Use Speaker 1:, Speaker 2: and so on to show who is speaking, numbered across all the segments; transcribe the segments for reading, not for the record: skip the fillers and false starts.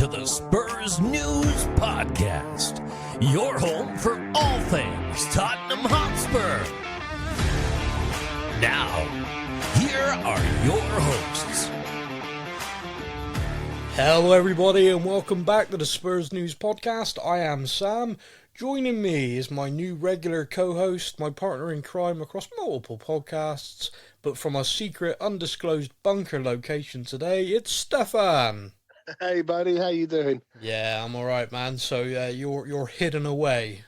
Speaker 1: to the Spurs News Podcast, your home for all things Tottenham Hotspur. Now, here are your hosts.
Speaker 2: Hello everybody and welcome back to the Spurs News Podcast. I am Sam. Joining me is my new regular co-host, my partner in crime across multiple podcasts, but from a secret undisclosed bunker location today, it's Stefan.
Speaker 3: Hey buddy, how you doing?
Speaker 2: Yeah, I'm alright man, so you're hidden away.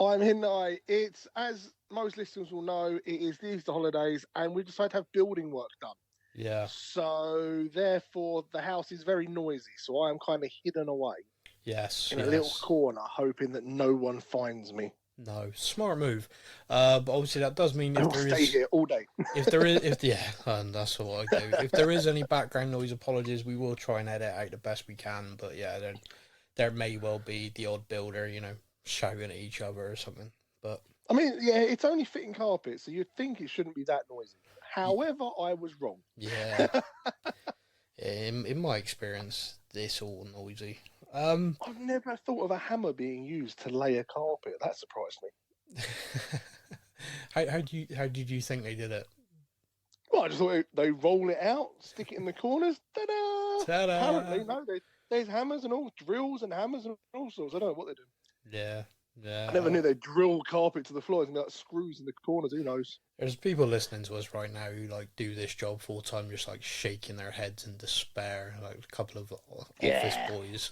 Speaker 3: I'm hidden away. It's, as most listeners will know, it is the Easter holidays and we decided to have building work done.
Speaker 2: Yeah.
Speaker 3: So therefore the house is very noisy, so I am kind of hidden away.
Speaker 2: Yes.
Speaker 3: In a little corner, hoping that no one finds me.
Speaker 2: No, smart move. But obviously that does mean
Speaker 3: I'll stay here all day.
Speaker 2: And that's what I do. If there is any background noise, apologies. We will try and edit out the best we can. But yeah, there may well be the odd builder, shouting at each other or something. But
Speaker 3: I mean, yeah, it's only fitting carpet, so you'd think it shouldn't be that noisy. However, I was wrong.
Speaker 2: Yeah. in my experience, it's all noisy.
Speaker 3: I've never thought of a hammer being used to lay a carpet. That surprised me.
Speaker 2: How did you think they did it?
Speaker 3: Well, I just thought they roll it out, stick it in the corners. Ta-da!
Speaker 2: Ta-da!
Speaker 3: Apparently, no, there's hammers and all, drills and hammers and all sorts. I don't know what they do.
Speaker 2: Yeah.
Speaker 3: I never knew they drill carpet to the floor. It's like screws in the corners. Who knows?
Speaker 2: There's people listening to us right now who do this job full time, just shaking their heads in despair. Like a couple of office boys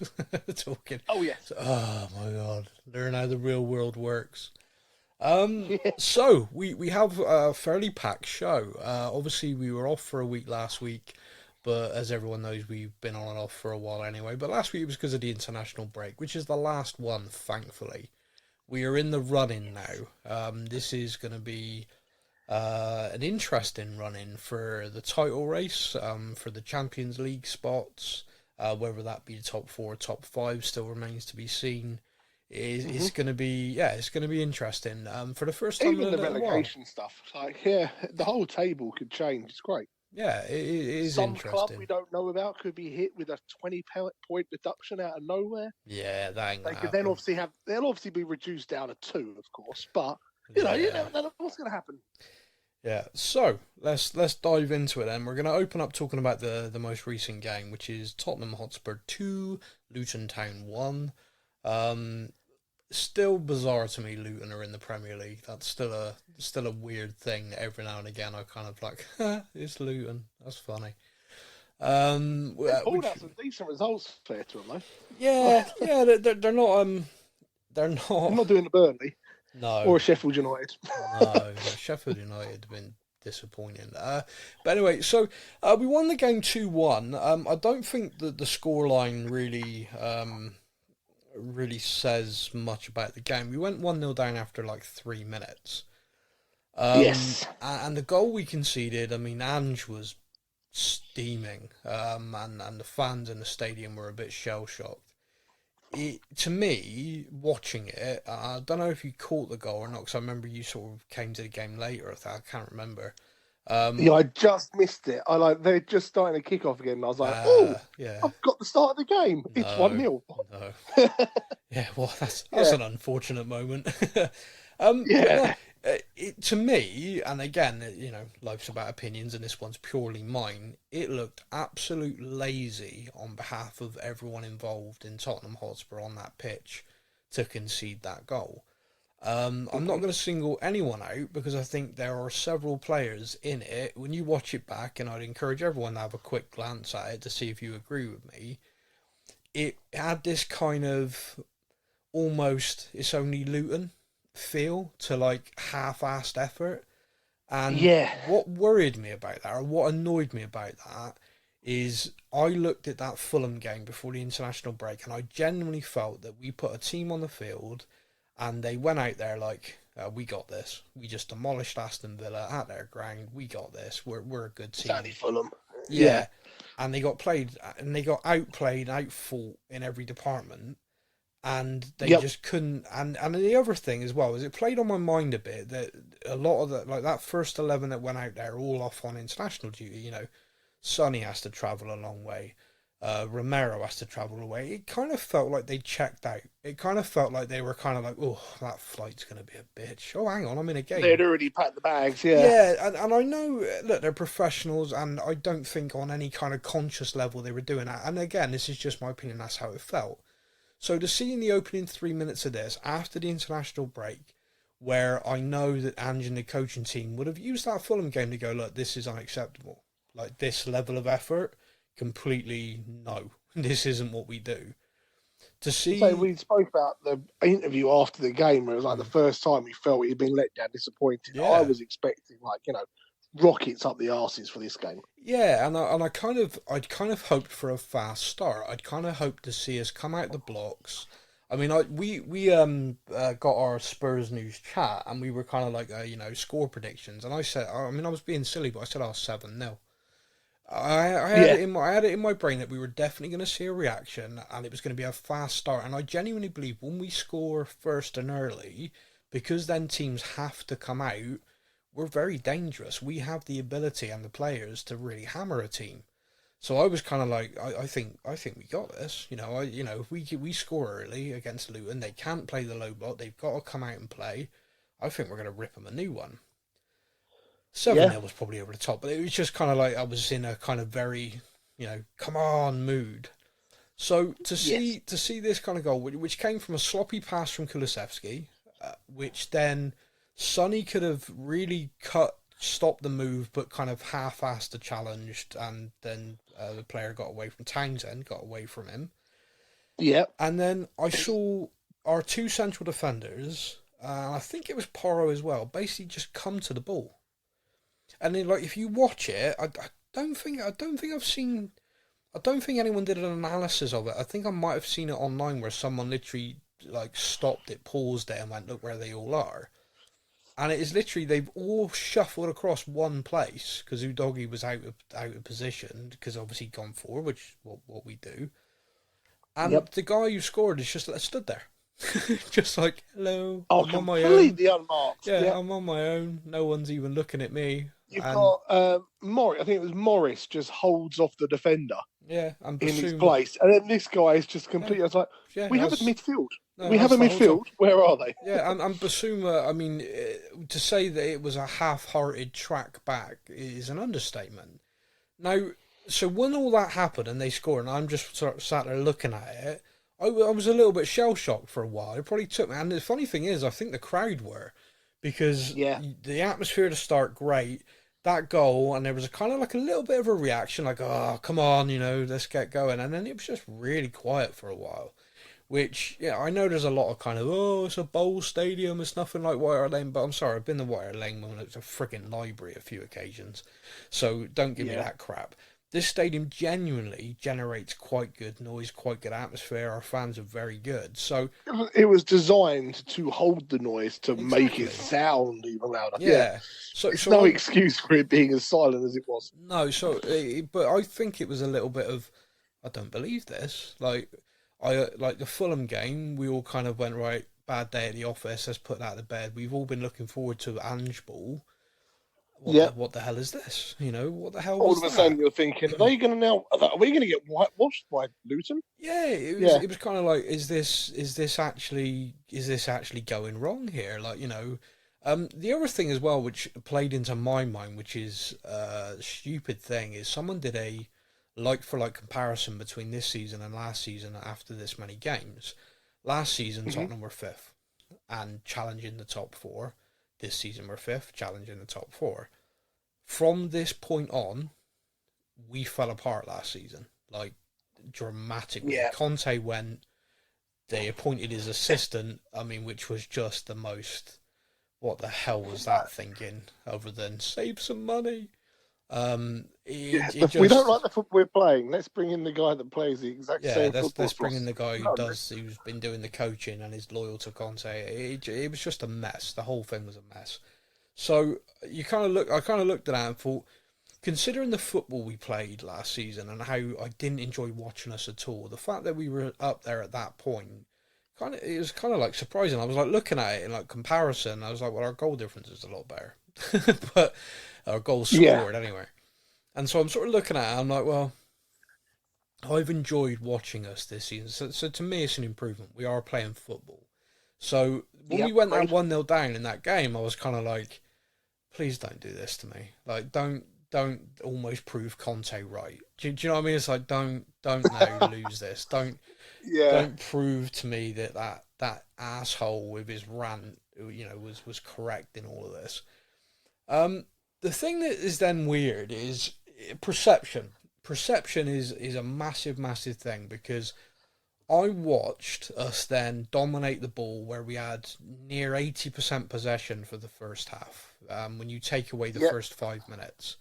Speaker 2: talking.
Speaker 3: Oh yeah.
Speaker 2: Oh my god, learn how the real world works. So we have a fairly packed show. Obviously we were off for a week last week, but as everyone knows, we've been on and off for a while anyway. But last week was because of the international break, which is the last one, thankfully. We are in the run-in now. This is going to be an interesting run-in for the title race, for the Champions League spots. Whether that be the top 4 or top 5 still remains to be seen. It's going to be, it's going to be interesting. For the first time
Speaker 3: even
Speaker 2: in a
Speaker 3: the
Speaker 2: little
Speaker 3: relegation stuff, the whole table could change. It's great.
Speaker 2: Yeah, it is
Speaker 3: Some
Speaker 2: interesting.
Speaker 3: club we don't know about could be hit with a 20-point deduction out of nowhere.
Speaker 2: Yeah, that ain't
Speaker 3: they
Speaker 2: gonna
Speaker 3: could
Speaker 2: happen.
Speaker 3: then obviously they'll obviously be reduced down to 2, of course, but you never know what's going to happen.
Speaker 2: Yeah, so let's dive into it then. We're going to open up talking about the most recent game, which is Tottenham Hotspur 2, Luton Town 1. Still bizarre to me Luton are in the Premier League. That's still a weird thing. Every now and again I kind of it's Luton. That's funny.
Speaker 3: They pulled out some decent results, fair to them though.
Speaker 2: Yeah, they're not they're not.
Speaker 3: I'm not doing the Burnley.
Speaker 2: No.
Speaker 3: Or Sheffield United.
Speaker 2: No, Sheffield United have been disappointing. But anyway, so we won the game 2-1. I don't think that the scoreline really says much about the game. We went 1-0 down after 3 minutes.
Speaker 3: Yes.
Speaker 2: And the goal we conceded, Ange was steaming. And the fans in the stadium were a bit shell-shocked. To me, watching it, I don't know if you caught the goal or not, because I remember you sort of came to the game later. I can't remember.
Speaker 3: I just missed it. They're just starting to kick off again. And I was like,
Speaker 2: yeah.
Speaker 3: I've got the start of the game. It's 1-0.
Speaker 2: No. Yeah, well, that's an unfortunate moment. To me, and again, life's about opinions, and this one's purely mine. It looked absolute lazy on behalf of everyone involved in Tottenham Hotspur on that pitch to concede that goal. I'm not going to single anyone out because I think there are several players in it. When you watch it back, and I'd encourage everyone to have a quick glance at it to see if you agree with me, it had this kind of almost it's only Luton feel to half-assed effort. And what worried me about that, or what annoyed me about that, is I looked at that Fulham game before the international break and I genuinely felt that we put a team on the field and they went out there we got this. We just demolished Aston Villa at their ground. We got this. We're a good team.
Speaker 3: Sadly, Fulham.
Speaker 2: Yeah. And they got outplayed, outfought in every department. And they just couldn't. And the other thing as well is it played on my mind a bit that a lot of that first 11 that went out there all off on international duty. Sonny has to travel a long way. Romero has to travel away. It kind of felt like they checked out. It kind of felt like they were kind of like, oh, that flight's going to be a bitch. Oh, hang on, I'm in a game.
Speaker 3: They'd already packed the bags, yeah.
Speaker 2: Yeah, and I know, look, they're professionals, and I don't think on any kind of conscious level they were doing that. And again, this is just my opinion, that's how it felt. So to see in the opening 3 minutes of this, after the international break, where I know that Ange and the coaching team would have used that Fulham game to go, look, this is unacceptable. Like, this level of effort, completely no. This isn't what we do. To see...
Speaker 3: So we spoke about the interview after the game where it was like the first time he felt he'd been let down, disappointed.
Speaker 2: Yeah.
Speaker 3: I was expecting, like, rockets up the arses for this game.
Speaker 2: Yeah, and I'd kind of hoped for a fast start. I'd kind of hoped to see us come out the blocks. I mean, we got our Spurs news chat, and we were kind of like, score predictions. And I said, I mean, I was being silly, but I said, 7-0. I had it in my brain that we were definitely going to see a reaction, and it was going to be a fast start. And I genuinely believe when we score first and early, because then teams have to come out, we're very dangerous. We have the ability and the players to really hammer a team. So I was kind of like, I think we got this. If we score early against Luton, they can't play the low block. They've got to come out and play. I think we're going to rip them a new one. 7-0 was probably over the top, but it was just kind of like I was in a kind of very, come on mood. So to see this kind of goal, which came from a sloppy pass from Kulusevski, which then Sonny could have really stopped the move, but kind of half-assed the challenge, and then the player got away from Townsend, got away from him.
Speaker 3: Yeah.
Speaker 2: And then I saw our two central defenders, I think it was Porro as well, basically just come to the ball. And then, like, if you watch it, I don't think anyone did an analysis of it. I think I might have seen it online where someone literally like stopped it, paused it, and went, look where they all are. And it is literally, they've all shuffled across one place because Udogie was out of position because obviously gone forward, which is what we do. And the guy who scored is just stood there. Just like, hello, I'm on my own.
Speaker 3: Completely unmarked.
Speaker 2: Yeah, I'm on my own. No one's even looking at me.
Speaker 3: You've got Morris. I think it was Morris just holds off the defender.
Speaker 2: Yeah,
Speaker 3: in his place, and then this guy is just completely. I was like, we have a midfield. We have a midfield. Where are they?
Speaker 2: Yeah, and Basuma. I mean, to say that it was a half-hearted track back is an understatement. Now, so when all that happened and they scored, and I'm just sort of sat there looking at it, I was a little bit shell-shocked for a while. It probably took me. And the funny thing is, I think the crowd were, because the atmosphere to start great. That goal, and there was a kind of like a little bit of a reaction, like, oh, come on, let's get going. And then it was just really quiet for a while, which, I know there's a lot of kind of, oh, it's a bowl stadium, it's nothing like White Hart Lane, but I'm sorry, I've been to White Hart Lane when it's a frigging library a few occasions, so don't give me that crap. This stadium genuinely generates quite good noise, quite good atmosphere. Our fans are very good. So
Speaker 3: it was designed to hold the noise to make it sound even louder.
Speaker 2: Yeah. So
Speaker 3: no excuse for it being as silent as it was.
Speaker 2: No. So, but I think it was a little bit of, I don't believe this. Like the Fulham game, we all kind of went, right, bad day at the office. Let's put that to bed. We've all been looking forward to Ange Ball. What the hell is this? What the hell?
Speaker 3: All of a sudden, you're thinking, are we going to get whitewashed by Luton?
Speaker 2: Yeah, it was kind of like, is this actually going wrong here? Like, the other thing as well, which played into my mind, which is a stupid thing, is someone did a like-for-like comparison between this season and last season after this many games. Last season, Tottenham were 5th and challenging the top 4. This season we're 5th, challenging the top 4. From this point on, we fell apart last season, like dramatically. Yeah. Conte went, they appointed his assistant, which was just the most, what the hell was that thinking, other than save some money?
Speaker 3: We don't like the football we're playing. Let's bring in the guy that plays the exact same football. Let's
Speaker 2: bring in the guy who's been doing the coaching and is loyal to Conte. It was just a mess. The whole thing was a mess. So I kind of looked at that and thought, considering the football we played last season and how I didn't enjoy watching us at all, the fact that we were up there at that point, it was kind of like surprising. I was like looking at it in like comparison. I was like, well, our goal difference is a lot better, but our goals scored anyway. And so I'm sort of looking at it. I'm like, well, I've enjoyed watching us this season. So to me, it's an improvement. We are playing football. So when we
Speaker 3: Yep,
Speaker 2: went that
Speaker 3: great.
Speaker 2: 1-0 down in that game, I was kind of like, please don't do this to me. Like, don't almost prove Conte right. Do you know what I mean? It's like, don't now lose this.
Speaker 3: Yeah.
Speaker 2: Don't prove to me that asshole with his rant, was correct in all of this. Um, the thing that is then weird is perception. Perception is a massive, massive thing because I watched us then dominate the ball where we had near 80% possession for the first half. When you take away the
Speaker 3: Yep.
Speaker 2: first 5 minutes,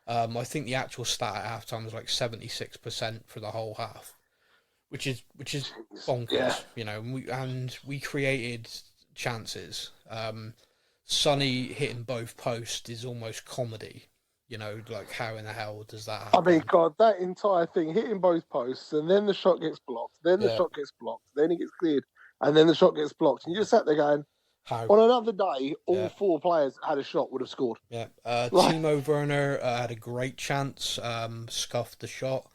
Speaker 2: I think the actual stat at halftime was like 76% for the whole half, which is
Speaker 3: Yeah.
Speaker 2: bonkers, and we created chances. Sonny hitting both posts is almost comedy. Like how in the hell does that
Speaker 3: I mean,
Speaker 2: happen?
Speaker 3: God, that entire thing hitting both posts, and then the shot gets blocked, then the
Speaker 2: Yeah,
Speaker 3: shot gets blocked, then it gets cleared, and then the shot gets blocked. And you just sat there going,
Speaker 2: how?
Speaker 3: on another day, all
Speaker 2: Yeah,
Speaker 3: four players that had a shot would have scored.
Speaker 2: yeah.
Speaker 3: Like,
Speaker 2: Timo Werner had a great chance, scuffed the shot.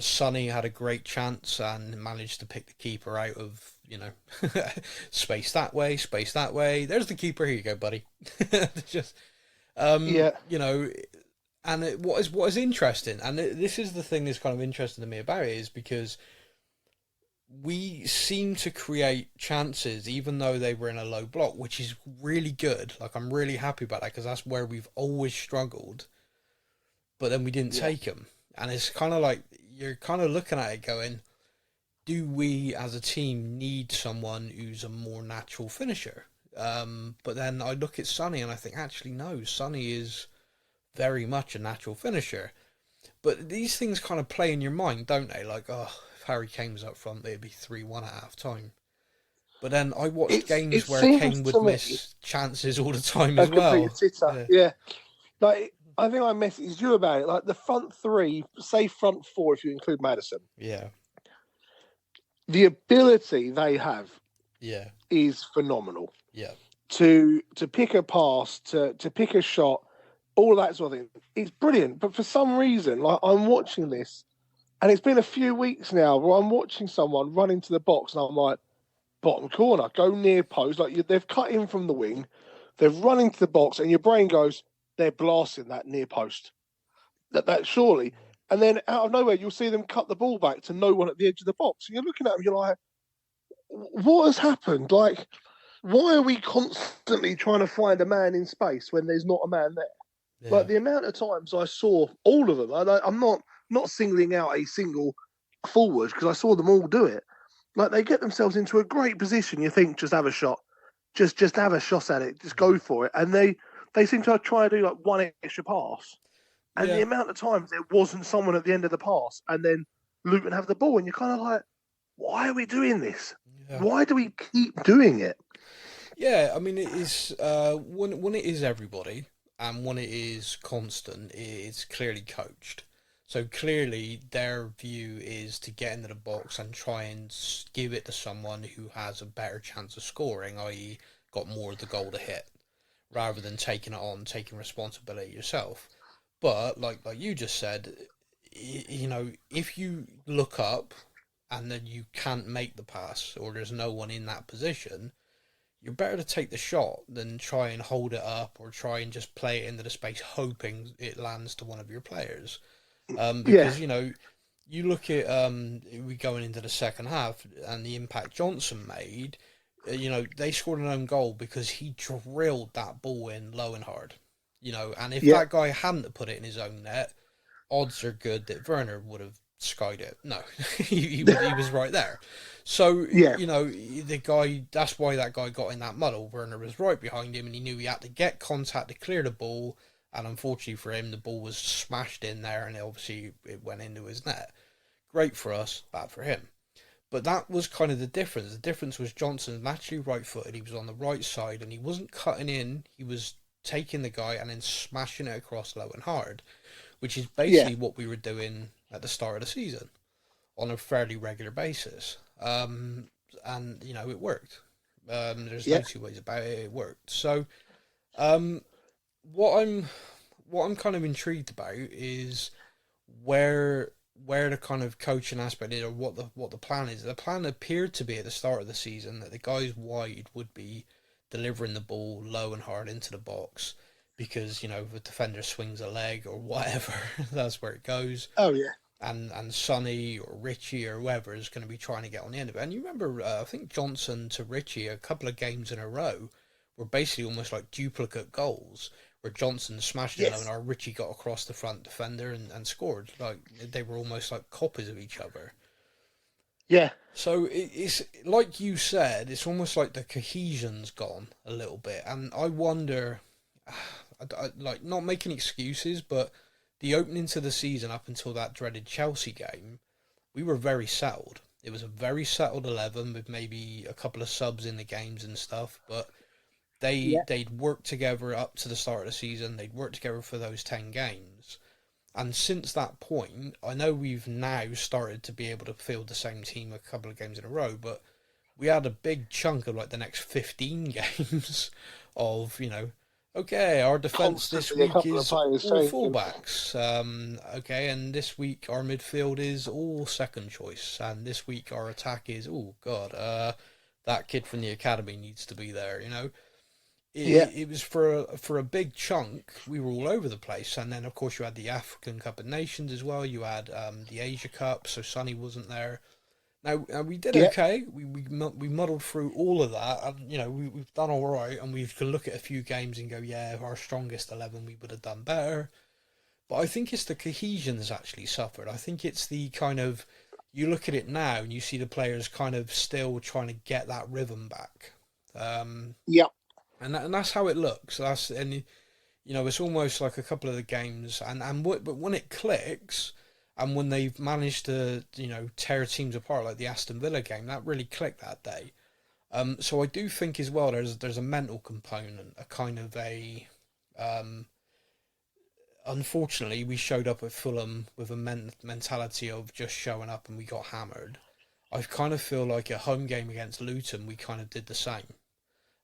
Speaker 2: Sonny had a great chance and managed to pick the keeper out of, space that way, space that way. There's the keeper. Here you go, buddy. Just,
Speaker 3: yeah,
Speaker 2: what is interesting, and this is the thing that's kind of interesting to me about it, is because we seem to create chances even though they were in a low block, which is really good. Like, I'm really happy about that because that's where we've always struggled, but then we didn't
Speaker 3: yeah.
Speaker 2: take them. And it's kind of like you're kind of looking at it going, do we as a team need someone who's a more natural finisher? But then I look at Sonny and I think, actually, no, Sonny is very much a natural finisher. But these things kind of play in your mind, don't they? Like, oh, if Harry Kane was up front, it'd be 3-1 at half time. But then I watched
Speaker 3: It
Speaker 2: games where
Speaker 3: seems
Speaker 2: Kane
Speaker 3: to
Speaker 2: would
Speaker 3: me
Speaker 2: miss chances all the time
Speaker 3: a
Speaker 2: as
Speaker 3: complete
Speaker 2: well.
Speaker 3: sitter.
Speaker 2: Yeah.
Speaker 3: Yeah, like I think I messaged you about it. Like the front three, say front four if you include Madison,
Speaker 2: Yeah.
Speaker 3: the ability they have
Speaker 2: Yeah.
Speaker 3: is phenomenal.
Speaker 2: Yeah.
Speaker 3: To pick a pass, to pick a shot, all of that sort of thing. It's brilliant. But for some reason, like I'm watching this, and it's been a few weeks now where I'm watching someone run into the box, and I'm like, bottom corner, go near post. Like they've cut in from the wing, they've run into the box, and your brain goes, they're blasting that near post. That surely. And then out of nowhere, you'll see them cut the ball back to no one at the edge of the box. And you're looking at them, you're like, what has happened? Like, why are we constantly trying to find a man in space when there's not a man there?
Speaker 2: Yeah.
Speaker 3: Like the amount of times I saw all of them, I'm not singling out a single forward because I saw them all do it. Like they get themselves into a great position. You think just have a shot, just have a shot at it, just go for it, and they seem to try to do like one extra pass. And the
Speaker 2: Yeah.
Speaker 3: amount of times there wasn't someone at the end of the pass, and then Luton have the ball, and you're kind of like, why are we doing this?
Speaker 2: Yeah.
Speaker 3: Why do we keep doing it?
Speaker 2: Yeah, I mean, it is when it is everybody and when it is constant, it's clearly coached. So clearly, their view is to get into the box and try and give it to someone who has a better chance of scoring, i.e., got more of the goal to hit, rather than taking it on, taking responsibility yourself. But like you just said, if you look up and then you can't make the pass or there's no one in that position, you're better to take the shot than try and hold it up or try and just play it into the space hoping it lands to one of your players.
Speaker 3: Yeah,
Speaker 2: Because you look at we going into the second half and the impact Johnson made. They scored an own goal because he drilled that ball in low and hard. And if
Speaker 3: yeah,
Speaker 2: that guy hadn't put it in his own net, odds are good that Werner would have skied it. No, he was right there. So,
Speaker 3: yeah,
Speaker 2: the guy, that's why that guy got in that muddle. Werner was right behind him and he knew he had to get contact to clear the ball. And unfortunately for him, the ball was smashed in there and obviously it went into his net. Great for us, bad for him. But that was kind of the difference. The difference was Johnson's naturally right-footed. He was on the right side and he wasn't cutting in. He was taking the guy and then smashing it across low and hard, which is
Speaker 3: yeah,
Speaker 2: basically what we were doing at the start of the season on a fairly regular basis. And it worked. There's no
Speaker 3: yeah.
Speaker 2: two ways about it. It worked. So, um, what I'm kind of intrigued about is where where the kind of coaching aspect is, or what the plan is. The plan appeared to be at the start of the season that the guys wide would be delivering the ball low and hard into the box, because, you know, if a defender swings a leg or whatever, that's where it goes.
Speaker 3: Oh yeah.
Speaker 2: And Sonny or Richie or whoever is going to be trying to get on the end of it. And you remember, I think Johnson to Richie, a couple of games in a row were basically almost like duplicate goals, where Johnson smashed it, and our Richie got across the front defender and scored. Like, they were almost like copies of each other.
Speaker 3: Yeah.
Speaker 2: So it's like you said, it's almost like the cohesion's gone a little bit, and I wonder, like, not making excuses, but the opening to the season up until that dreaded Chelsea game, we were very settled. It was a very settled 11 with maybe a couple of subs in the games and stuff, but they'd worked together up to the start of the season. They'd worked together for those 10 games. And since that point, I know we've now started to be able to field the same team a couple of games in a row, but we had a big chunk of like the next 15 games of, you know, okay, our defence this week is all fullbacks. Okay, and this week our midfield is all second choice, and this week our attack is, oh god, that kid from the academy needs to be there. You know, it was for a big chunk. We were all over the place, and then of course you had the African Cup of Nations as well. You had the Asia Cup, so Sonny wasn't there. Now, we did okay. We muddled through all of that, and, you know, we've done all right, and we can look at a few games and go, yeah, our strongest 11, we would have done better. But I think it's the cohesion that's actually suffered. I think it's the kind of, you look at it now and you see the players kind of still trying to get that rhythm back. And that's how it looks. And you know, it's almost like a couple of the games, but when it clicks. And when they've managed to, you know, tear teams apart, like the Aston Villa game, that really clicked that day. So I do think as well there's a mental component, a kind of a... unfortunately, we showed up at Fulham with a mentality of just showing up and we got hammered. I kind of feel like a home game against Luton, we kind of did the same.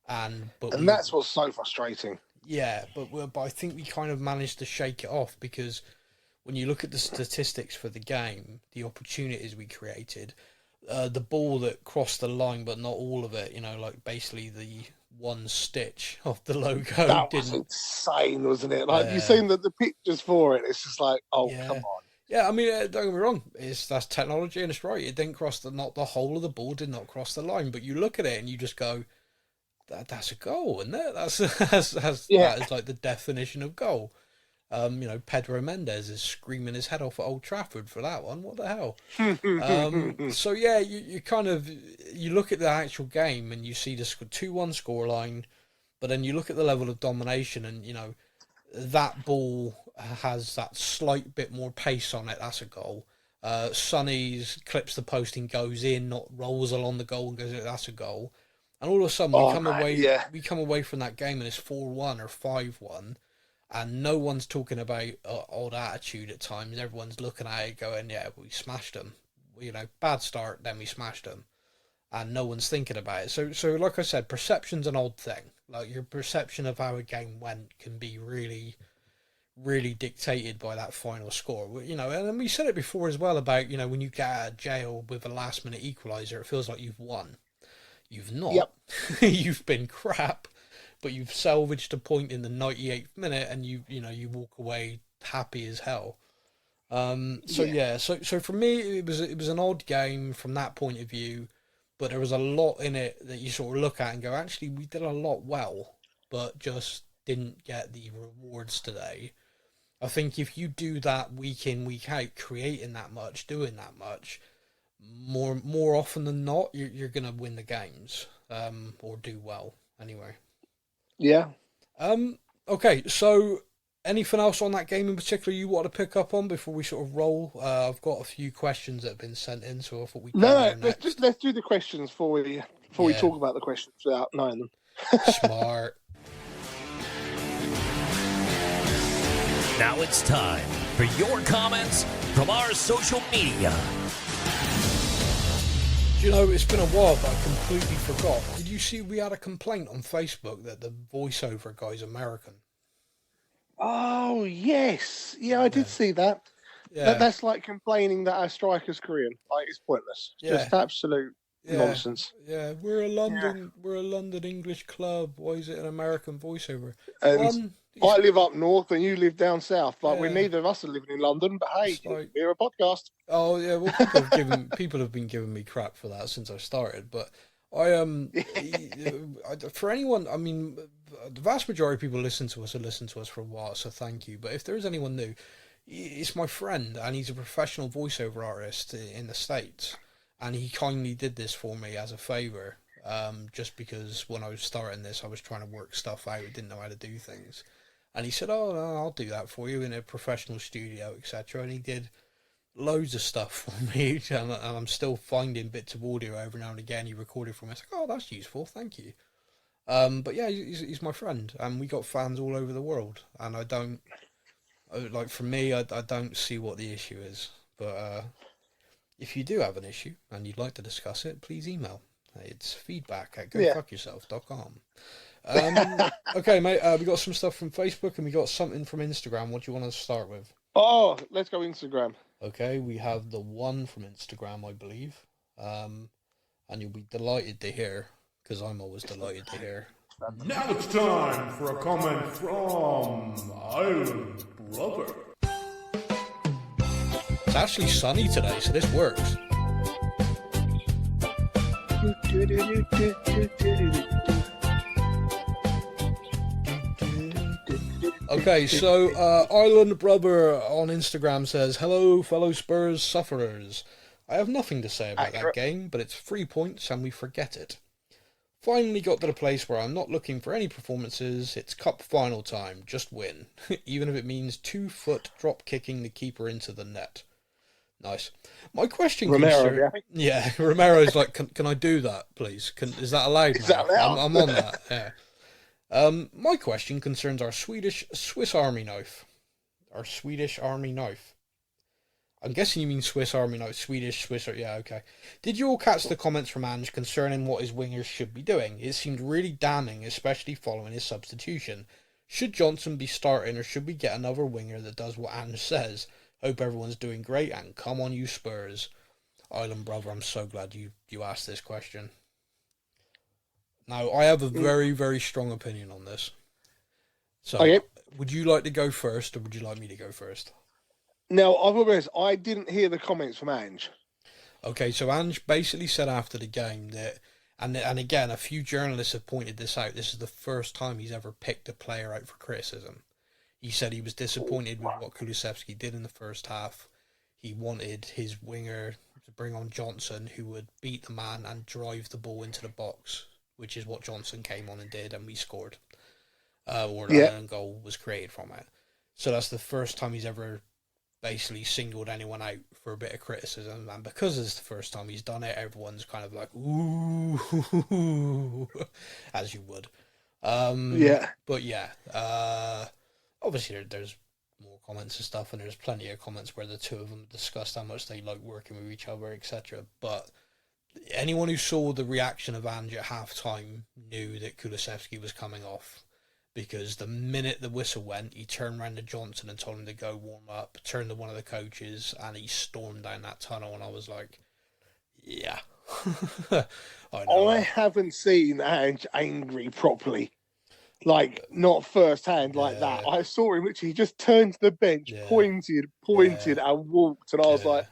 Speaker 2: And
Speaker 3: that's what's so frustrating.
Speaker 2: Yeah, but I think we kind of managed to shake it off, because... when you look at the statistics for the game, the opportunities we created, the ball that crossed the line, but not all of it, you know, like basically the one stitch of the logo.
Speaker 3: That was insane, wasn't it? Like, you've seen the pictures for it, it's just like, oh, come on.
Speaker 2: Yeah, I mean, don't get me wrong, that's technology and it's right. It didn't cross not the whole of the ball did not cross the line, but you look at it and you just go, that's a goal, isn't it? That is like the definition of goal. You know, Pedro Mendes is screaming his head off at Old Trafford for that one. What the hell? So yeah, you kind of, you look at the actual game and you see the 2-1 scoreline, but then you look at the level of domination, and, you know, that ball has that slight bit more pace on it. That's a goal. Sonny's clips the post and goes in, not rolls along the goal and goes in. That's a goal. And all of a sudden we come away from that game and it's 4-1 or 5-1. And no one's talking about odd attitude at times. Everyone's looking at it going, yeah, we smashed them. You know, bad start, then we smashed them. And no one's thinking about it. So like I said, perception's an odd thing. Like, your perception of how a game went can be really, really dictated by that final score. You know, and we said it before as well about, you know, when you get out of jail with a last-minute equaliser, it feels like you've won. You've not. Yep. You've been crap. But you've salvaged a point in the 98th minute, and you walk away happy as hell. So for me, it was an odd game from that point of view, but there was a lot in it that you sort of look at and go, actually, we did a lot well, but just didn't get the rewards today. I think if you do that week in, week out, creating that much, doing that much, more often than not, you're going to win the games, or do well anyway.
Speaker 3: Yeah.
Speaker 2: Okay, so anything else on that game in particular you want to pick up on before we sort of roll? I've got a few questions that have been sent in, so I thought we'd
Speaker 3: let's do the questions before we talk about the questions without knowing them.
Speaker 2: Smart.
Speaker 1: Now it's time for your comments from our social media.
Speaker 2: You know, it's been a while, but I completely forgot. Did you see we had a complaint on Facebook that the voiceover guy's American?
Speaker 3: Oh, yes. Yeah, I did see that.
Speaker 2: Yeah.
Speaker 3: That's like complaining that our striker's Korean. Like, it's pointless. Just absolute nonsense.
Speaker 2: Yeah, we're a London English club. Why is it an American voiceover?
Speaker 3: And I live up north and you live down south. Like,
Speaker 2: Yeah.
Speaker 3: neither of us are living in London, but hey,
Speaker 2: Like,
Speaker 3: we're a podcast.
Speaker 2: oh yeah, well people have been giving me crap for that since I started, but for anyone, I mean, the vast majority of people listen to us have listened to us for a while, so thank you. But if there is anyone new, it's my friend, and he's a professional voiceover artist in the States, and he kindly did this for me as a favour, just because when I was starting this, I was trying to work stuff out, didn't know how to do things, and he said, "Oh, no, I'll do that for you in a professional studio, etc." And he did loads of stuff for me, and I'm still finding bits of audio every now and again he recorded for me. It's like, oh, that's useful, thank you. But yeah, he's my friend, and we got fans all over the world, and I don't, like, for me, I don't see what the issue is, but if you do have an issue and you'd like to discuss it, please email. It's feedback@gofuckyourself.com. Okay, mate, we got some stuff from Facebook and we got something from Instagram. What do you want to start with?
Speaker 3: Oh, let's go Instagram.
Speaker 2: Okay, we have the one from Instagram, I believe. And you'll be delighted to hear, because I'm always delighted to hear.
Speaker 4: Now it's time for a comment from Island Brother.
Speaker 2: It's actually sunny today, so this works. Okay, so Island Brother on Instagram says, "Hello, fellow Spurs sufferers. I have nothing to say about that game, but it's 3 points and we forget it. Finally got to the place where I'm not looking for any performances. It's cup final time. Just win. Even if it means 2-foot drop kicking the keeper into the net." Nice. My question,
Speaker 3: Romero,
Speaker 2: yeah, Romero's like, can I do that, please? Is that allowed?
Speaker 3: Is that allowed?
Speaker 2: I'm on that. Yeah. My question concerns our Swiss Army knife. Our Swedish Army knife. I'm guessing you mean Swiss Army knife. Swiss. Yeah, okay. Did you all catch the comments from Ange concerning what his wingers should be doing? It seemed really damning, especially following his substitution. Should Johnson be starting, or should we get another winger that does what Ange says? Hope everyone's doing great, and come on, you Spurs. Island Brother, I'm so glad you asked this question. Now, I have a very, very strong opinion on this. So,
Speaker 3: okay.
Speaker 2: Would you like to go first, or would you like me to go first?
Speaker 3: Now, I'll be honest, I didn't hear the comments from Ange.
Speaker 2: Okay, so Ange basically said after the game that, and again, a few journalists have pointed this out, this is the first time he's ever picked a player out for criticism. He said he was disappointed with what Kulusevski did in the first half. He wanted his winger to bring on Johnson, who would beat the man and drive the ball into the box, which is what Johnson came on and did, and we scored. Or the own goal was created from it. So that's the first time he's ever basically singled anyone out for a bit of criticism, and because it's the first time he's done it, everyone's kind of like, ooh, as you would. But yeah, obviously there's more comments and stuff, and there's plenty of comments where the two of them discussed how much they like working with each other, etc. But anyone who saw the reaction of Ange at half-time knew that Kulusevski was coming off, because the minute the whistle went, he turned around to Johnson and told him to go warm up, turned to one of the coaches, and he stormed down that tunnel, and I was like, yeah. I
Speaker 3: haven't seen Ange angry properly. Like, not firsthand like that. I saw him literally, he just turned to the bench, pointed, and walked, and I was like,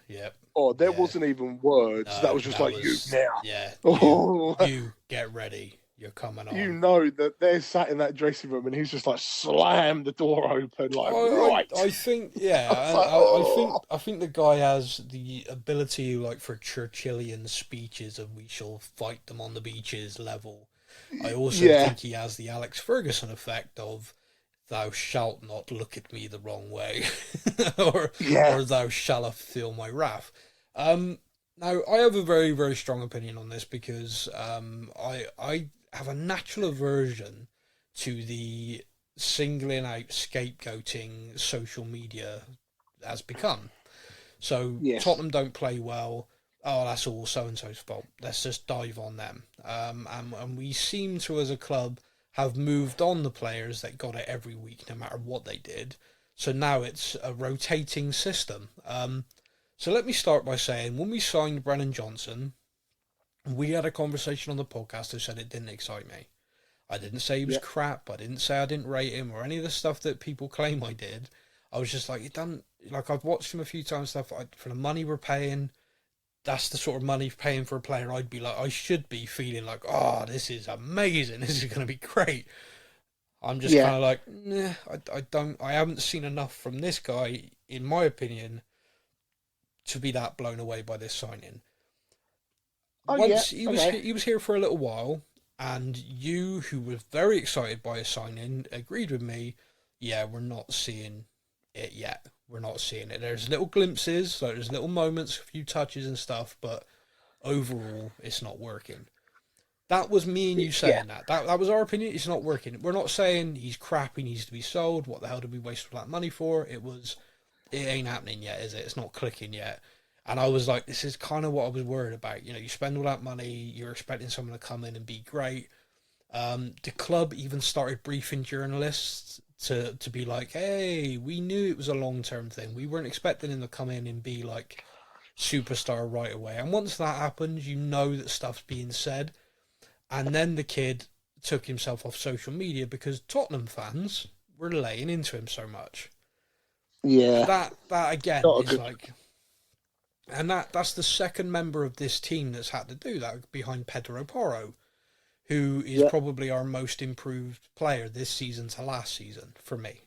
Speaker 3: there wasn't even words. No, that was just like, you now.
Speaker 2: Yeah.
Speaker 3: Oh.
Speaker 2: You get ready. You're coming on.
Speaker 3: You know that they're sat in that dressing room, and he's just like slammed the door open, like, right.
Speaker 2: I think, I think the guy has the ability, like, for Churchillian speeches of "we shall fight them on the beaches" level. I also think he has the Alex Ferguson effect of "thou shalt not look at me the wrong way," or "thou shalt feel my wrath." Now, I have a very, very strong opinion on this, because I have a natural aversion to the singling out, scapegoating social media has become. So Tottenham don't play well. Oh, that's all so-and-so's fault. Let's just dive on them. And we seem to, as a club, have moved on the players that got it every week, no matter what they did. So now it's a rotating system. So let me start by saying, when we signed Brennan Johnson, we had a conversation on the podcast who said it didn't excite me. I didn't say he was crap. I didn't say I didn't rate him or any of the stuff that people claim I did. I was just like, I've watched him a few times, stuff for the money we're paying. That's the sort of money paying for a player. I'd be like, I should be feeling like, oh, this is amazing. This is going to be great. I'm just kind of like, nah, I haven't seen enough from this guy, in my opinion, to be that blown away by this signing. He was here for a little while, and you, who was very excited by his signing, agreed with me. Yeah, we're not seeing it yet. We're not seeing it. There's little glimpses, like there's little moments, a few touches and stuff, but overall, it's not working. That was me and you saying that. That was our opinion. It's not working. We're not saying he's crap, he needs to be sold. What the hell did we waste all that money for? It ain't happening yet, is it? It's not clicking yet. And I was like, this is kind of what I was worried about. You spend all that money, you're expecting someone to come in and be great. The club even started briefing journalists to be like, hey, we knew it was a long-term thing. We weren't expecting him to come in and be like superstar right away. And once that happens, you know that stuff's being said. And then the kid took himself off social media because Tottenham fans were laying into him so much.
Speaker 3: Yeah.
Speaker 2: That again is like... And that's the second member of this team that's had to do that, behind Pedro Porro, who is probably our most improved player this season to last season, for me.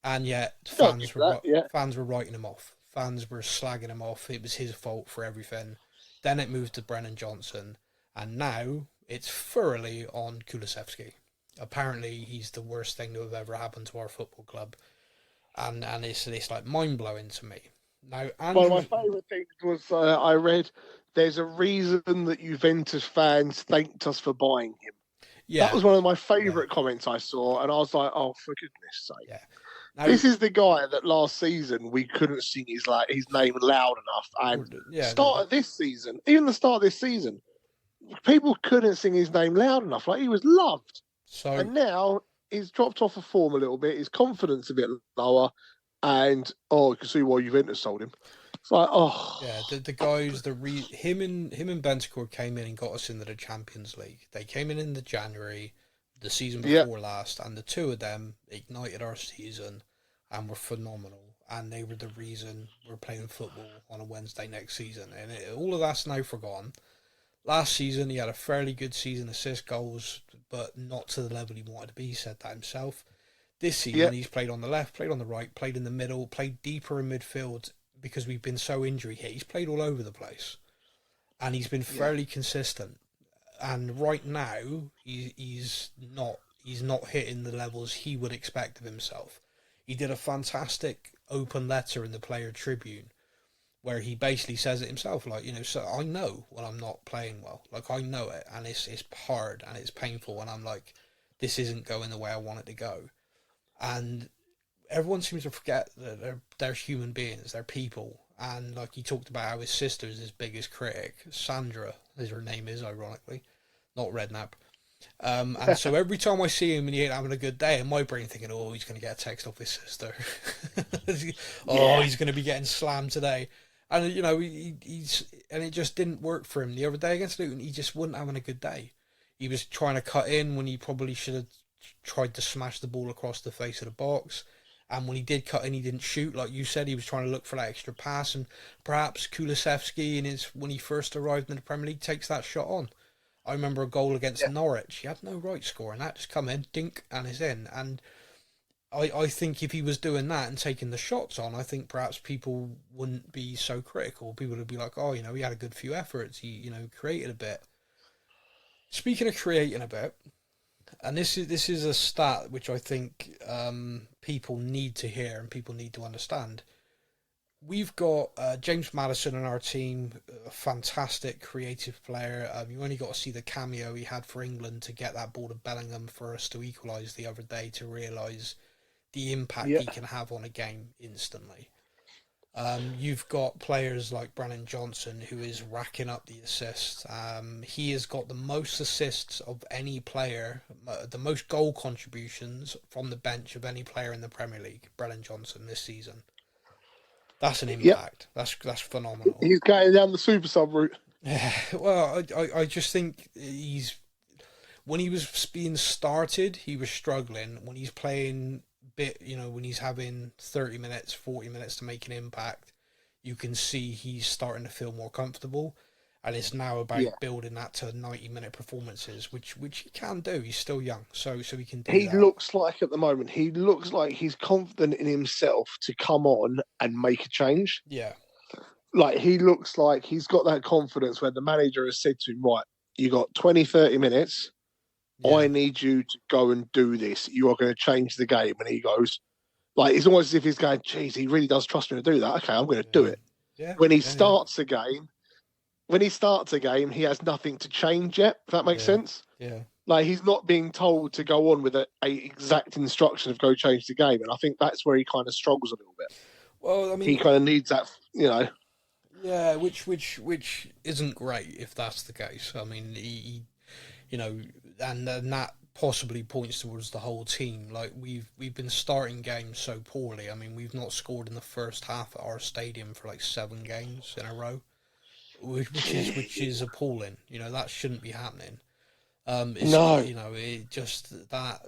Speaker 2: And yet fans were writing him off. Fans were slagging him off. It was his fault for everything. Then it moved to Brennan Johnson. And now it's thoroughly on Kulusevski. Apparently he's the worst thing to have ever happened to our football club. And it's like mind-blowing to me. Now,
Speaker 3: one of my favourite things was I read there's a reason that Juventus fans thanked us for buying him. Yeah. That was one of my favourite comments I saw, and I was like, oh, for goodness sake.
Speaker 2: Yeah. Now,
Speaker 3: this is the guy that last season we couldn't sing his name loud enough. And the start of this season, people couldn't sing his name loud enough. Like, he was loved. And now he's dropped off of form a little bit, his confidence a bit lower. And you can see why Juventus sold him. It's like,
Speaker 2: the guys, him and Bentancur came in and got us into the Champions League. They came in the January, the season before last, and the two of them ignited our season and were phenomenal. And they were the reason we're playing football on a Wednesday next season. And all of that's now forgotten. Last season, he had a fairly good season, assist, goals, but not to the level he wanted to be. He said that himself. This season, he's played on the left, played on the right, played in the middle, played deeper in midfield because we've been so injury hit. He's played all over the place. And he's been fairly consistent. And right now, he's not hitting the levels he would expect of himself. He did a fantastic open letter in the Player Tribune where he basically says it himself, like, so I know when I'm not playing well. Like, I know it, and it's hard, and it's painful, and I'm like, this isn't going the way I want it to go. And everyone seems to forget that they're human beings, they're people. And like he talked about how his sister's his biggest critic, Sandra, as her name is, ironically, not Redknapp. And so every time I see him and he ain't having a good day, in my brain thinking, oh, he's going to get a text off his sister. He's going to be getting slammed today. And, he's and it just didn't work for him. The other day against Luton, he just wasn't having a good day. He was trying to cut in when he probably should have tried to smash the ball across the face of the box. And when he did cut in, he didn't shoot. Like you said, he was trying to look for that extra pass. And perhaps Kulusevski, when he first arrived in the Premier League, takes that shot on. I remember a goal against Norwich. He had no right scoring that. Just come in, dink, and it's in. And I think if he was doing that and taking the shots on, I think perhaps people wouldn't be so critical. People would be like, he had a good few efforts. He, created a bit. Speaking of creating a bit, and this is a stat which I think people need to hear and people need to understand. We've got James Maddison on our team, a fantastic creative player. You only got to see the cameo he had for England to get that ball to Bellingham for us to equalise the other day to realise the impact he can have on a game instantly. You've got players like Brennan Johnson, who is racking up the assists. He has got the most assists of any player, the most goal contributions from the bench of any player in the Premier League. Brennan Johnson this season. That's an
Speaker 3: Yep.
Speaker 2: impact. That's phenomenal.
Speaker 3: He's going down the super sub route.
Speaker 2: Well, I just think when he was being started, he was struggling. When he's playing when he's having 30 minutes, 40 minutes to make an impact, you can see he's starting to feel more comfortable. And it's now about building that to 90-minute performances, which he can do. He's still young, so he can do
Speaker 3: He
Speaker 2: that.
Speaker 3: looks like at the moment, he looks like he's confident in himself to come on and make a change.
Speaker 2: Yeah.
Speaker 3: Like, he looks like he's got that confidence where the manager has said to him, right, you got 20, 30 minutes.
Speaker 2: Yeah.
Speaker 3: I need you to go and do this. You are going to change the game. And he goes, like, it's almost as if he's going, geez, he really does trust me to do that. Okay, I'm going to do it.
Speaker 2: Yeah.
Speaker 3: When he starts a game, he has nothing to change yet, if that makes sense.
Speaker 2: Yeah.
Speaker 3: Like, he's not being told to go on with a exact instruction of go change the game. And I think that's where he kind of struggles a little bit.
Speaker 2: Well, I mean,
Speaker 3: he kind of needs that,
Speaker 2: Yeah, which isn't great if that's the case. I mean, he and that possibly points towards the whole team. Like, we've been starting games so poorly. I mean, we've not scored in the first half at our stadium for like 7 games in a row, which is appalling. That shouldn't be happening.
Speaker 3: No.
Speaker 2: It just that,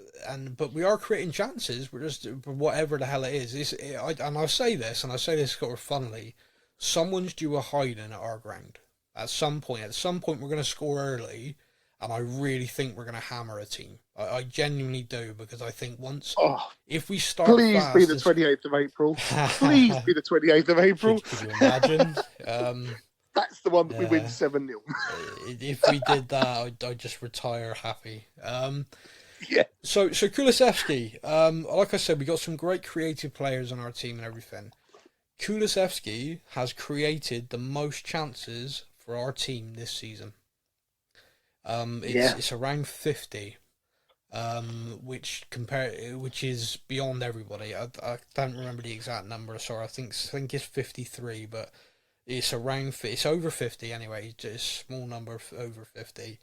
Speaker 2: but we are creating chances. We're just, whatever the hell it is. I say this sort of funnily. Someone's due a hiding at our ground. At some point, we're going to score early, and I really think we're going to hammer a team. I genuinely do, because I think if we start
Speaker 3: please
Speaker 2: fast,
Speaker 3: be the 28th of April. Please be the 28th of April.
Speaker 2: Could you imagine?
Speaker 3: That's the one that we win 7-0.
Speaker 2: If we did that, I'd just retire happy.
Speaker 3: Yeah.
Speaker 2: So Kulusevski, like I said, we got some great creative players on our team and everything. Kulusevski has created the most chances for our team this season. It's around 50, which is beyond everybody. I don't remember the exact number. Sorry, I think it's 53, but it's over 50 anyway. Just a small number over 50.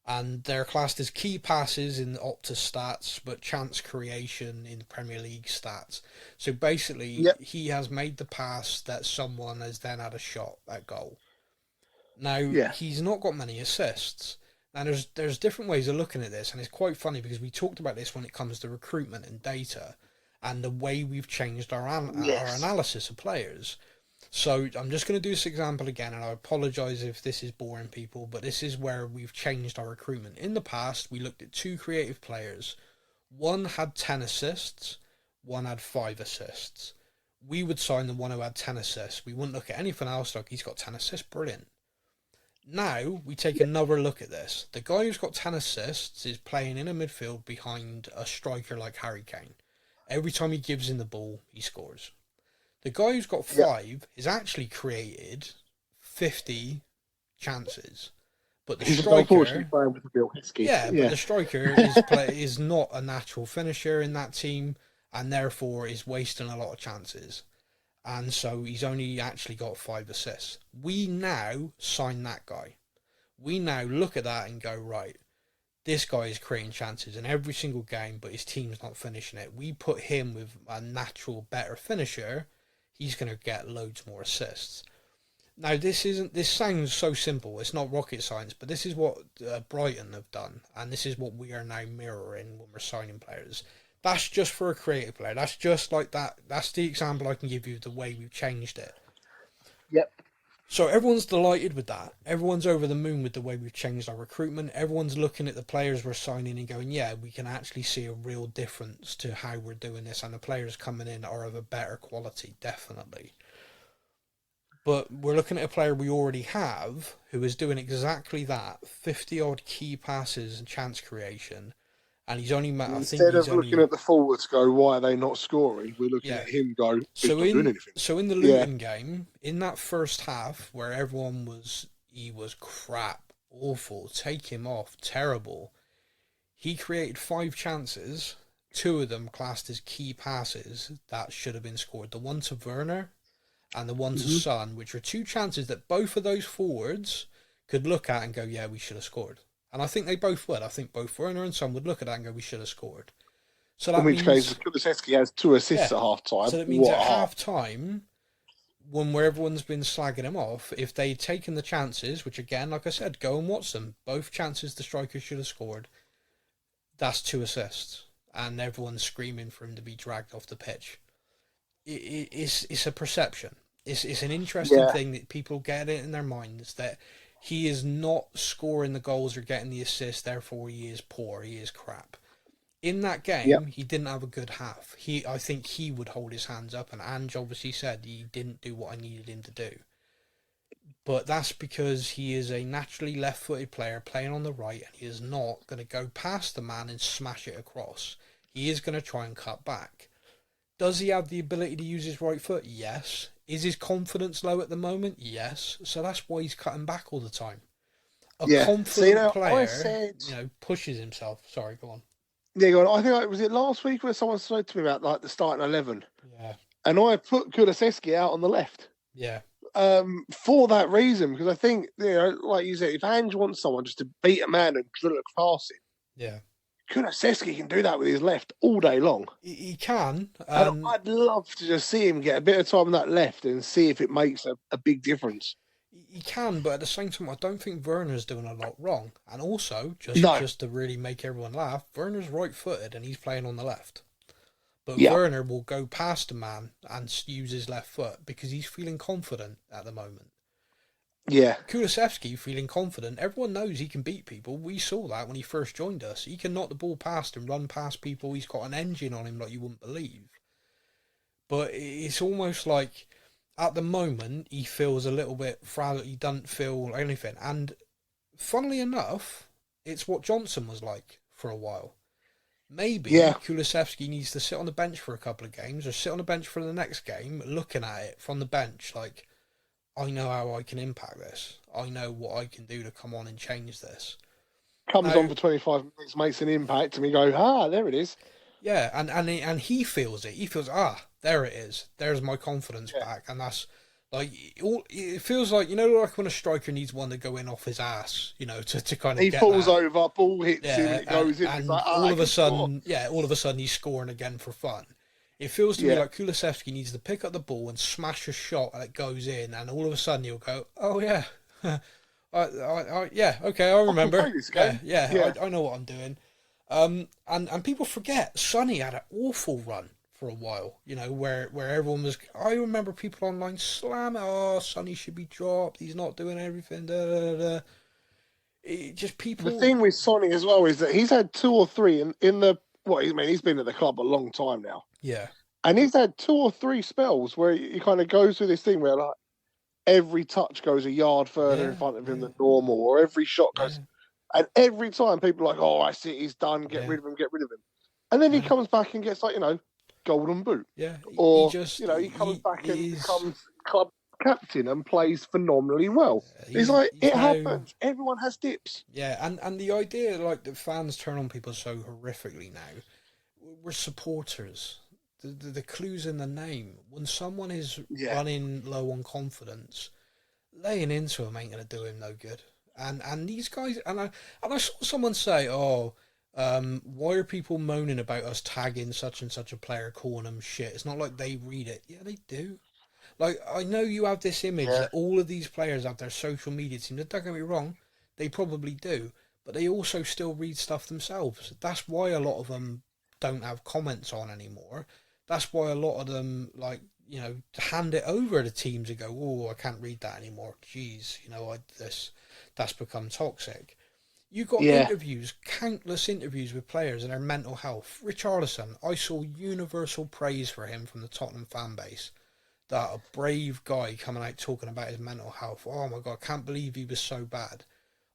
Speaker 2: And they're classed as key passes in the Opta stats, but chance creation in the Premier League stats. So basically, he has made the pass that someone has then had a shot at goal. Now, he's not got many assists. Now, there's different ways of looking at this, and it's quite funny because we talked about this when it comes to recruitment and data and the way we've changed our analysis of players. So I'm just going to do this example again, and I apologise if this is boring people, but this is where we've changed our recruitment. In the past, we looked at 2 creative players. One had 10 assists, one had 5 assists. We would sign the one who had 10 assists. We wouldn't look at anything else, like he's got 10 assists, brilliant. Now, we take another look at this. The guy who's got 10 assists is playing in a midfield behind a striker like Harry Kane. Every time he gives in the ball, he scores. The guy who's got 5 has actually created 50 chances, but the striker,
Speaker 3: but
Speaker 2: the striker is not a natural finisher in that team, and therefore is wasting a lot of chances, and so he's only actually got 5 assists. We now sign that guy. We now look at that and go, right, this guy is creating chances in every single game, but his team's not finishing it. We put him with a natural, better finisher. He's going to get loads more assists. Now, this sounds so simple. It's not rocket science, but this is what Brighton have done, and this is what we are now mirroring when we're signing players. That's just for a creative player. That's just like that. That's the example I can give you of the way we've changed it.
Speaker 3: Yep.
Speaker 2: So everyone's delighted with that. Everyone's over the moon with the way we've changed our recruitment. Everyone's looking at the players we're signing and going, yeah, we can actually see a real difference to how we're doing this, and the players coming in are of a better quality, definitely. But we're looking at a player we already have who is doing exactly that, 50-odd key passes and chance creation, and he's only...
Speaker 3: Instead of looking at the forwards go, why are they not scoring? We're looking at him go, he's not doing anything.
Speaker 2: So in the Luton game, in that first half, where everyone he was crap, awful, take him off, terrible, he created 5 chances, 2 of them classed as key passes that should have been scored. The one to Werner and the one to Son, which were two chances that both of those forwards could look at and go, yeah, we should have scored. And I think they both would. I think both Werner and Son would look at that and go, we should have scored. So that
Speaker 3: in which case, Kulusevski has 2 assists at half time.
Speaker 2: So that means at half time, when where everyone's been slagging him off, if they'd taken the chances, which again, like I said, go and watch them. Both chances the strikers should have scored. That's 2 assists. And everyone's screaming for him to be dragged off the pitch. It's a perception. It's an interesting thing that people get it in their minds that he is not scoring the goals or getting the assists, therefore he is poor, he is crap. In that game, he didn't have a good half. I think he would hold his hands up, and Ange obviously said he didn't do what I needed him to do. But that's because he is a naturally left-footed player playing on the right, and he is not going to go past the man and smash it across. He is going to try and cut back. Does he have the ability to use his right foot? Yes. Is his confidence low at the moment? Yes. So that's why he's cutting back all the time. A confident player, pushes himself. Sorry, go on.
Speaker 3: Yeah, go on. I think was it last week where someone spoke to me about like the starting 11.
Speaker 2: Yeah.
Speaker 3: And I put Kulusevski out on the left.
Speaker 2: Yeah.
Speaker 3: For that reason, because I think like you said, if Ange wants someone just to beat a man and drill it past him,
Speaker 2: yeah,
Speaker 3: Kulusevski can do that with his left all day long.
Speaker 2: He can.
Speaker 3: And I'd love to just see him get a bit of time on that left and see if it makes a big difference.
Speaker 2: He can, but at the same time, I don't think Werner's doing a lot wrong. And also, just to really make everyone laugh, Werner's right-footed and he's playing on the left. But Werner will go past a man and use his left foot because he's feeling confident at the moment.
Speaker 3: Yeah.
Speaker 2: Kulusevski feeling confident. Everyone knows he can beat people. We saw that when he first joined us. He can knock the ball past and run past people. He's got an engine on him like you wouldn't believe. But it's almost like at the moment he feels a little bit frazzled. He doesn't feel anything. And funnily enough, it's what Johnson was like for a while. Maybe Kulusevski needs to sit on the bench for a couple of games or sit on the bench for the next game looking at it from the bench like, I know how I can impact this. I know what I can do to come on and change this.
Speaker 3: Comes on for 25 minutes, makes an impact, and we go, there it is.
Speaker 2: Yeah, and he feels it. He feels, there it is. There's my confidence back. And that's, like, it feels like, like when a striker needs one to go in off his ass, to kind of
Speaker 3: he falls over, ball hits him, and it goes in.
Speaker 2: And like, all of a sudden he's scoring again for fun. It feels to me like Kulusevski needs to pick up the ball and smash a shot and it goes in, and all of a sudden he'll go, oh yeah, okay, I remember. I know what I'm doing. And people forget Sonny had an awful run for a while, where everyone was. I remember people online slamming, Sonny should be dropped. He's not doing everything. Just people.
Speaker 3: The thing with Sonny as well is that he's had 2 or 3 in the. He's been at the club a long time now.
Speaker 2: Yeah.
Speaker 3: And he's had 2 or 3 spells where he kind of goes through this thing where like every touch goes a yard further in front of him than normal, or every shot goes. And every time people are like, I see he's done, get rid of him. And then he comes back and gets like, golden boot.
Speaker 2: Yeah.
Speaker 3: Or, he comes back and becomes club captain and plays phenomenally well. He's it happens. Everyone has dips.
Speaker 2: Yeah, and the idea like that fans turn on people so horrifically now. We're supporters. The clue's in the name. When someone is running low on confidence, laying into him ain't going to do him no good. And these guys, and I saw someone say, why are people moaning about us tagging such and such a player, calling them shit? It's not like they read it. Yeah, they do. Like, I know you have this image that all of these players have their social media team. Don't get me wrong, they probably do. But they also still read stuff themselves. That's why a lot of them don't have comments on anymore. That's why a lot of them, hand it over to teams and go, I can't read that anymore. Jeez, that's become toxic. You got interviews, countless interviews with players and their mental health. Richarlison, I saw universal praise for him from the Tottenham fan base. That a brave guy coming out talking about his mental health. Oh my God, I can't believe he was so bad.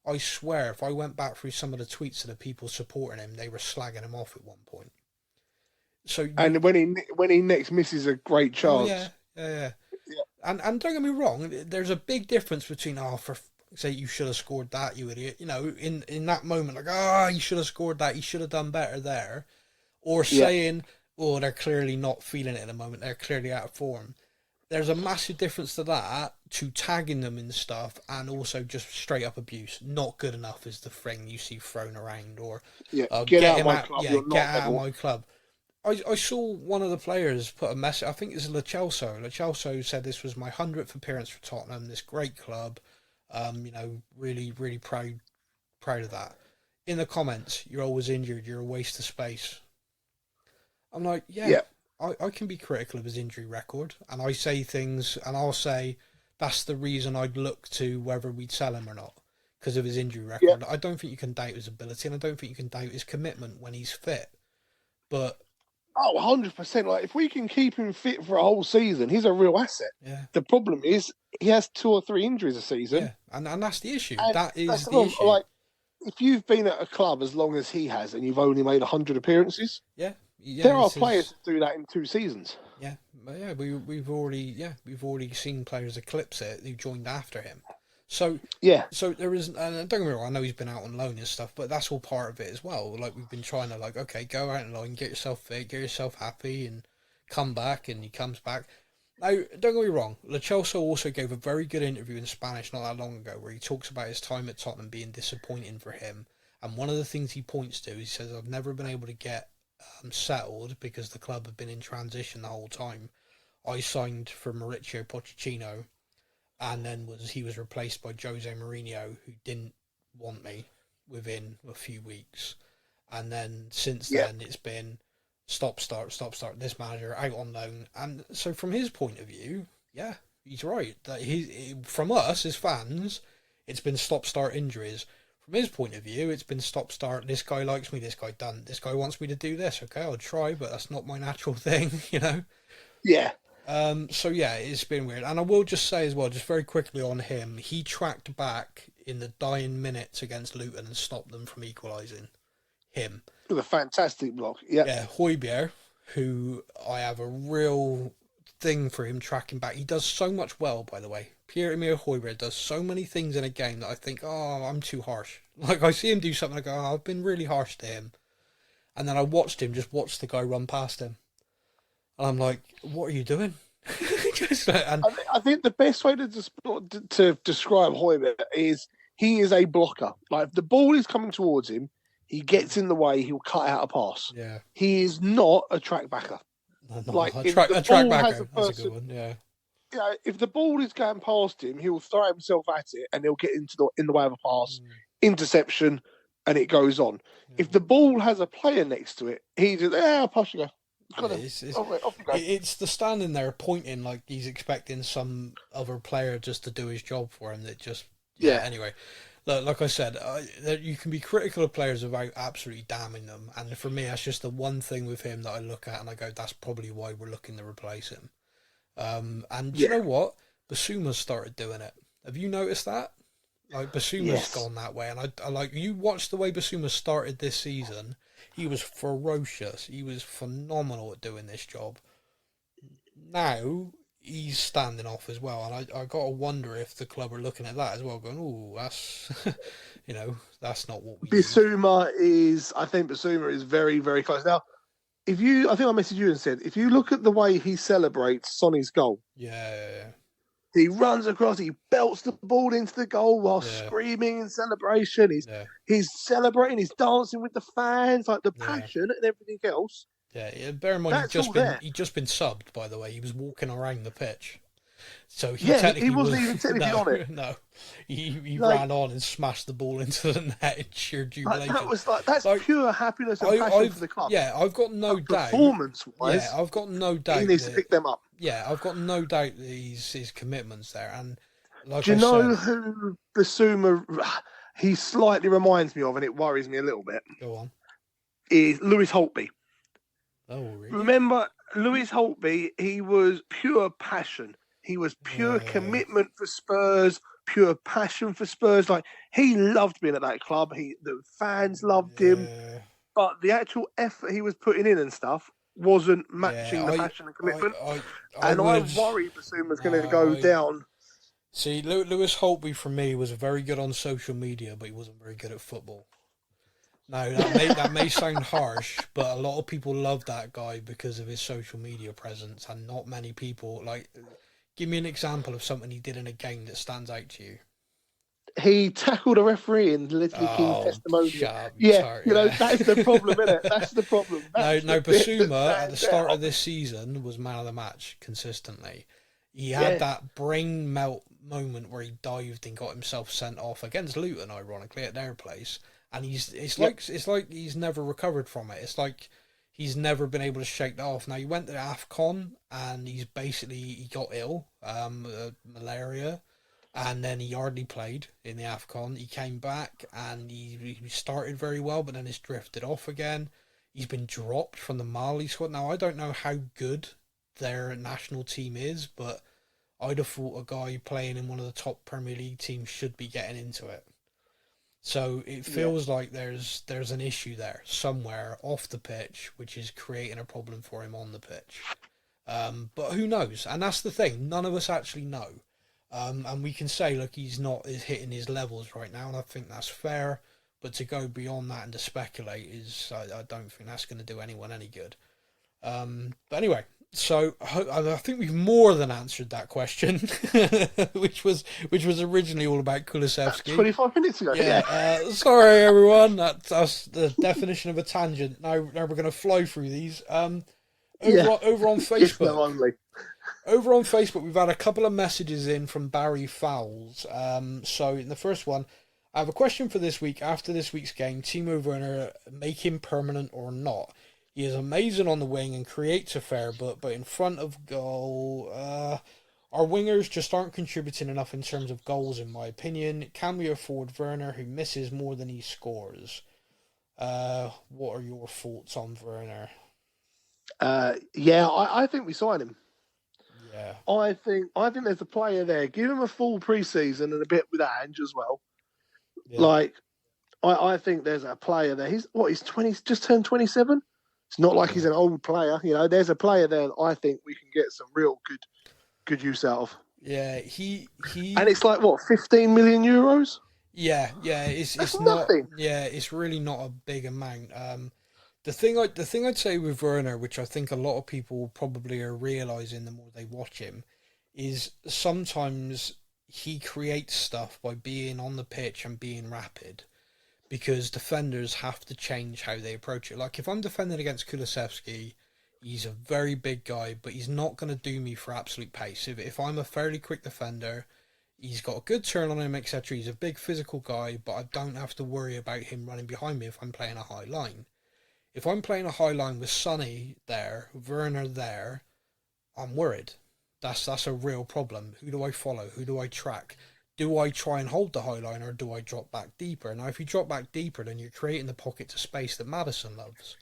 Speaker 2: I swear, if I went back through some of the tweets of the people supporting him, they were slagging him off at one point.
Speaker 3: And when he next misses a great chance.
Speaker 2: Yeah. And don't get me wrong, there's a big difference between, say you should have scored that, you idiot. In that moment, he should have scored that, he should have done better there. Or saying, they're clearly not feeling it at the moment, they're clearly out of form. there's a massive difference to that, to tagging them in stuff, and also just straight up abuse. Not good enough is the thing you see thrown around, or
Speaker 3: Get out of my club. You're
Speaker 2: get
Speaker 3: not
Speaker 2: out of
Speaker 3: level.
Speaker 2: my club. I saw one of the players put a message. I think it's Lo Celso. Lo Celso said this was my 100th appearance for Tottenham. This great club. Really, really proud of that. In the comments, you're always injured. You're a waste of space. I'm like, yeah. I can be critical of his injury record, and I say things, and I'll say that's the reason I'd look to whether we'd sell him or not, because of his injury record. I don't think you can doubt his ability, and I don't think you can doubt his commitment when he's fit. But
Speaker 3: 100%. Like, if we can keep him fit for a whole season, he's a real asset.
Speaker 2: Yeah.
Speaker 3: The problem is he has 2 or 3 injuries a season.
Speaker 2: Yeah, and that's the issue.
Speaker 3: And
Speaker 2: that is
Speaker 3: that's
Speaker 2: the issue.
Speaker 3: Like, if you've been at a club as long as he has and you've only made 100 appearances, there are players that do that in 2 seasons.
Speaker 2: Yeah, we've already seen players eclipse it who joined after him. So there is, and don't get me wrong, I know he's been out on loan and stuff, but that's all part of it as well. Like, we've been trying to, like, okay, go out on loan, get yourself fit, get yourself happy, and come back, and he comes back. Now, don't get me wrong, Lo Celso also gave a very good interview in Spanish not that long ago where he talks about his time at Tottenham being disappointing for him, and one of the things he points to, he says, I've never been able to get settled because the club have been in transition the whole time. I signed for Mauricio Pochettino, and then he was replaced by Jose Mourinho, who didn't want me within a few weeks. And then since then, it's been stop, start, this manager out on loan. And so from his point of view, yeah, he's right. That from us as fans, it's been stop, start, injuries. From his point of view, it's been stop, start, this guy likes me, this guy doesn't, this guy wants me to do this, okay, I'll try, but that's not my natural thing, you know?
Speaker 3: Yeah.
Speaker 2: So yeah, it's been weird. And I will just say as well, just very quickly on him, he tracked back in the dying minutes against Luton and stopped them from equalising. Him.
Speaker 3: With a fantastic block, yeah.
Speaker 2: Højbjerg, who I have a real thing for him tracking back. He does so much well, by the way. Pierre-Emile Højbjerg does so many things in a game that I think, oh, I'm too harsh. Like, I see him do something, I go, oh, I've been really harsh to him. And then I watch the guy run past him. And I'm like, what are you doing?
Speaker 3: I think the best way to describe Højbjerg is he is a blocker. Like, if the ball is coming towards him, he gets in the way, he'll cut out a pass.
Speaker 2: Yeah.
Speaker 3: He is not a track backer.
Speaker 2: Like, a track backer, that's a good one, yeah.
Speaker 3: Yeah, if the ball is going past him, he'll throw himself at it and he'll get in the way of a pass, interception, and it goes on. If the ball has a player next to it, he just, I'll pass you go. Off you go.
Speaker 2: It's the standing there pointing like he's expecting some other player just to do his job for him that just... Yeah, anyway. Like I said, you can be critical of players without absolutely damning them. And for me, that's just the one thing with him that I look at and I go, that's probably why we're looking to replace him. And you know what? Basuma's started doing it. Have you noticed that? Like, Basuma's gone that way. And I like, you watch the way Basuma started this season, he was ferocious. He was phenomenal at doing this job. Now, he's standing off as well. And I got to wonder if the club are looking at that as well, going, oh, that's, that's not what we
Speaker 3: Basuma is very, very close. Now, I think I messaged you and said, if you look at the way he celebrates Sonny's goal.
Speaker 2: Yeah.
Speaker 3: He runs across, he belts the ball into the goal while screaming in celebration. He's celebrating, he's dancing with the fans, like the passion and everything else.
Speaker 2: Yeah, bear in mind he'd just been subbed, by the way. He was walking around the pitch. So he
Speaker 3: wasn't even technically on it.
Speaker 2: No, he ran on and smashed the ball into the net in sheer jubilation.
Speaker 3: That's pure happiness and passion for the club.
Speaker 2: Yeah, I've got no doubt.
Speaker 3: Performance-wise,
Speaker 2: I've got no doubt.
Speaker 3: He needs to pick them up.
Speaker 2: Yeah, I've got no doubt that his commitment's there. And like,
Speaker 3: do you know who Basuma? He slightly reminds me of, and it worries me a little bit.
Speaker 2: Go on.
Speaker 3: Is Lewis Holtby?
Speaker 2: Oh, really?
Speaker 3: Remember, Lewis Holtby? He was pure passion. He was pure commitment for Spurs, pure passion for Spurs. Like, he loved being at that club. The fans loved him, but the actual effort he was putting in and stuff wasn't matching the passion and commitment. I worry Basuma's going to go down.
Speaker 2: See, Lewis Holtby for me was very good on social media, but he wasn't very good at football. Now, that may sound harsh, but a lot of people love that guy because of his social media presence, and not many people, like, Give me an example of something he did in a game that stands out to you.
Speaker 3: He tackled a referee in Leslie King's testimonial. Yeah, that's the problem, isn't it? That's the problem.
Speaker 2: Basuma at the start of this season was man of the match consistently. He had that brain melt moment where he dived and got himself sent off against Luton, ironically, at their place. And it's like he's never recovered from it. It's like he's never been able to shake that off. Now, he went to AFCON and he got ill, malaria. And then he hardly played in the AFCON. He came back and he started very well, but then it's drifted off again. He's been dropped from the Mali squad. Now, I don't know how good their national team is, but I'd have thought a guy playing in one of the top Premier League teams should be getting into it. So it feels like there's an issue there somewhere off the pitch, which is creating a problem for him on the pitch. But who knows? And that's the thing. None of us actually know. And we can say, look, he's not hitting his levels right now, and I think that's fair. But to go beyond that and to speculate I don't think that's going to do anyone any good. But anyway, so I think we've more than answered that question, which was originally all about Kulusevski.
Speaker 3: 25 minutes ago.
Speaker 2: Yeah. Sorry, everyone. That's the definition of a tangent. Now we're going to fly through these. Over on Facebook. Over on Facebook, we've had a couple of messages in from Barry Fowles. So in the first one, I have a question for this week. After this week's game, Timo Werner, make him permanent or not? He is amazing on the wing and creates a fair, but in front of goal, our wingers just aren't contributing enough in terms of goals, in my opinion. Can we afford Werner, who misses more than he scores? What are your thoughts on Werner?
Speaker 3: I think we sign him.
Speaker 2: Yeah.
Speaker 3: I think there's a player there. Give him a full pre-season and a bit with Ange as well. Yeah. I think there's a player there. He's 20, just turned 27. It's not like he's an old player. There's a player there that I think we can get some real good use out of.
Speaker 2: Yeah, he
Speaker 3: and it's like what, 15 million euros?
Speaker 2: Yeah, it's not
Speaker 3: nothing.
Speaker 2: Yeah, it's really not a big amount. The thing I'd say with Werner, which I think a lot of people probably are realising the more they watch him, is sometimes he creates stuff by being on the pitch and being rapid, because defenders have to change how they approach it. Like, if I'm defending against Kulusevski, he's a very big guy, but he's not going to do me for absolute pace. If I'm a fairly quick defender, he's got a good turn on him, etc. He's a big physical guy, but I don't have to worry about him running behind me if I'm playing a high line. If I'm playing a high line with Sonny there, Werner there, I'm worried. That's a real problem. Who do I follow? Who do I track? Do I try and hold the high line, or do I drop back deeper? Now, if you drop back deeper, then you're creating the pockets of space that Maddison loves.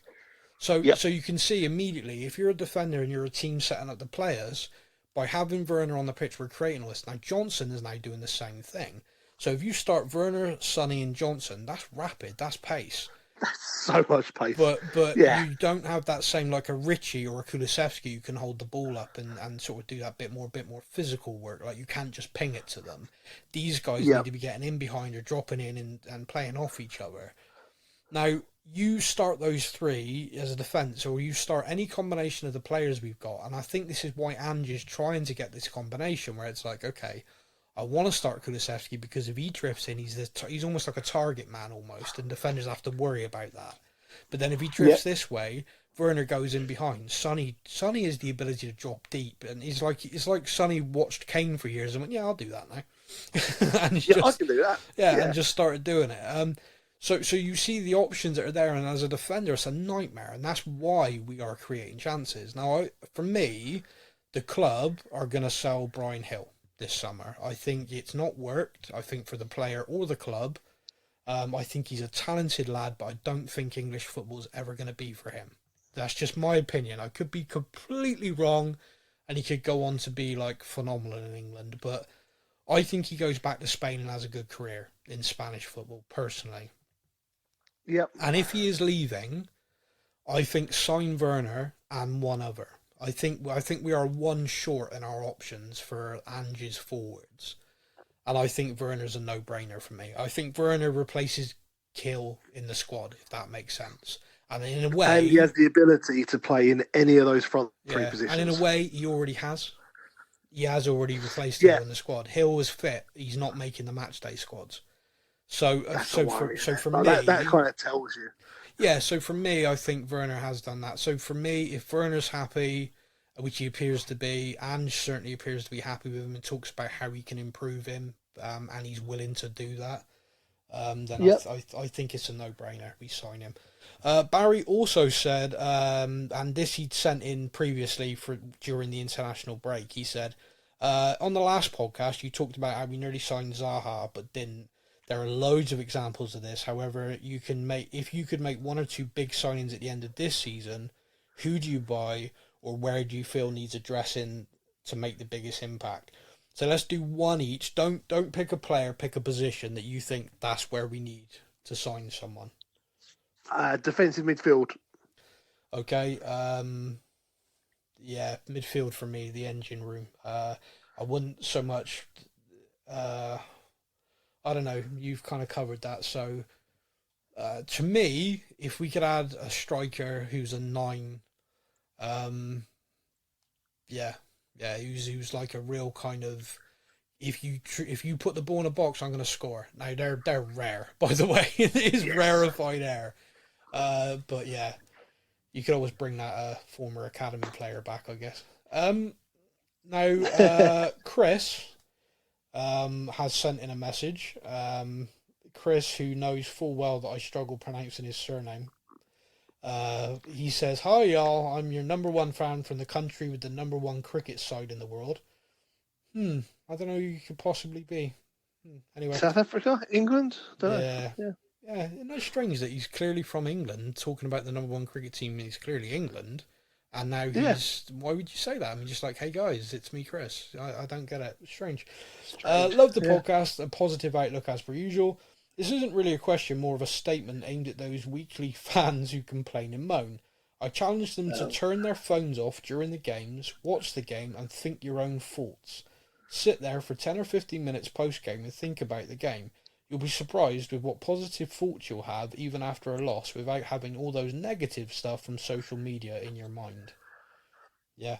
Speaker 2: So you can see immediately, if you're a defender and you're a team setting up the players, by having Werner on the pitch, we're creating all this. Now, Johnson is now doing the same thing. So if you start Werner, Sonny and Johnson, that's rapid, that's pace.
Speaker 3: That's so much pace.
Speaker 2: But you don't have that same, like a Richie or a Kulusevski who can hold the ball up and sort of do that bit more physical work. Like, you can't just ping it to them. These guys need to be getting in behind or dropping in and playing off each other. Now, you start those three as a defence, or you start any combination of the players we've got, and I think this is why Ange is trying to get this combination where it's like, okay, I want to start Kulusevski because if he drifts in, he's almost like a target man almost, and defenders have to worry about that. But then if he drifts this way, Werner goes in behind. Sonny has the ability to drop deep, and it's like Sonny watched Kane for years and went, yeah, I'll do that now. And
Speaker 3: I can do that.
Speaker 2: And just started doing it. So you see the options that are there, and as a defender, it's a nightmare, and that's why we are creating chances. Now, for me, the club are going to sell Bryan Hill this summer. I think it's not worked. I think for the player or the club, I think he's a talented lad, but I don't think English football is ever going to be for him. That's just my opinion. I could be completely wrong, and he could go on to be like phenomenal in England, but I think he goes back to Spain and has a good career in Spanish football, personally.
Speaker 3: Yep.
Speaker 2: And if he is leaving, I think sign Werner and one other. I think we are one short in our options for Ange's forwards. And I think Werner's a no-brainer for me. I think Werner replaces Kill in the squad, if that makes sense. And in a way...
Speaker 3: And he has the ability to play in any of those front three positions.
Speaker 2: And in a way, he already has. he has already replaced
Speaker 3: Yeah.
Speaker 2: Hill in the squad. Hill was fit. He's not making the match day squads. So
Speaker 3: That's
Speaker 2: so
Speaker 3: a
Speaker 2: for
Speaker 3: worry,
Speaker 2: so
Speaker 3: isn't it?
Speaker 2: for
Speaker 3: Like,
Speaker 2: me,
Speaker 3: that kind of tells you.
Speaker 2: yeah. So for me, I think Werner has done that. So for me, if Werner's happy, which he appears to be, and certainly appears to be happy with him, and talks about how he can improve him, and he's willing to do that, then
Speaker 3: Yep.
Speaker 2: I think it's a no-brainer. We sign him. Barry also said, and this he'd sent in previously during the international break. He said, on the last podcast, you talked about how we nearly signed Zaha, but didn't. There are loads of examples of this. However, if you could make one or two big signings at the end of this season, who do you buy, or where do you feel needs addressing to make the biggest impact? So let's do one each. Don't pick a player, pick a position that you think that's where we need to sign someone.
Speaker 3: Defensive midfield.
Speaker 2: Okay. Yeah, midfield for me, the engine room. I wouldn't so much. I don't know. You've kind of covered that. So, to me, if we could add a striker who's a 9, yeah, who's like a real kind of. If you put the ball in a box, I'm going to score. Now they're rare, by the way. It is rarefied air. But yeah, you could always bring that former academy player back, I guess. Now, Chris has sent in a message. Chris, who knows full well that I struggle pronouncing his surname. He says, "Hi y'all, I'm your number one fan from the country with the number one cricket side in the world." I don't know who you could possibly be. Anyway,
Speaker 3: South Africa, England. Don't know.
Speaker 2: Yeah. It's strange that he's clearly from England, talking about the number one cricket team. He's clearly England, and now he's. Yeah. Why would you say that? I mean, just like, hey guys, it's me, Chris. I don't get it. Strange. Love the podcast. A positive outlook as per usual. This isn't really a question, more of a statement aimed at those weekly fans who complain and moan. I challenge them to turn their phones off during the games, watch the game, and think your own thoughts. Sit there for 10 or 15 minutes post-game and think about the game. You'll be surprised with what positive thoughts you'll have even after a loss without having all those negative stuff from social media in your mind. Yeah.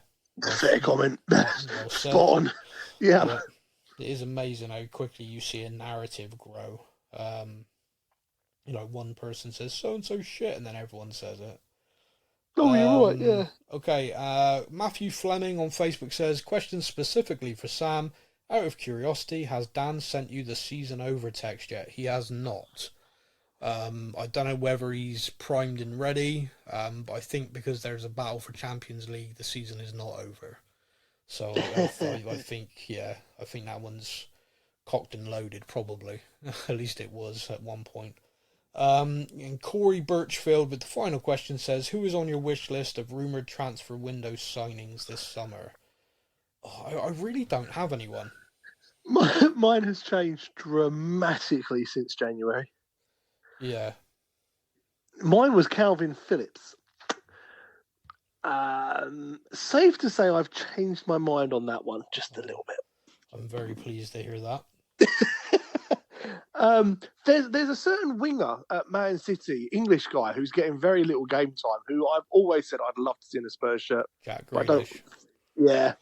Speaker 3: Fair comment.
Speaker 2: Well
Speaker 3: Spot on. Yeah.
Speaker 2: It is amazing how quickly you see a narrative grow. One person says so-and-so shit, and then everyone says it.
Speaker 3: Oh, you're right, yeah.
Speaker 2: Okay, Matthew Fleming on Facebook says, question specifically for Sam. Out of curiosity, has Dan sent you the season over text yet? He has not. I don't know whether he's primed and ready, but I think because there's a battle for Champions League, the season is not over. So I think that one's cocked and loaded, probably. At least it was at one point. And Corey Birchfield with the final question says, who is on your wish list of rumoured transfer window signings this summer? I really don't have anyone.
Speaker 3: Mine has changed dramatically since January.
Speaker 2: Yeah.
Speaker 3: Mine was Calvin Phillips. Safe to say I've changed my mind on that one just a little bit.
Speaker 2: I'm very pleased to hear that.
Speaker 3: There's a certain winger at Man City, English guy, who's getting very little game time, who I've always said I'd love to see in a Spurs shirt.
Speaker 2: Jack Grealish.
Speaker 3: Yeah.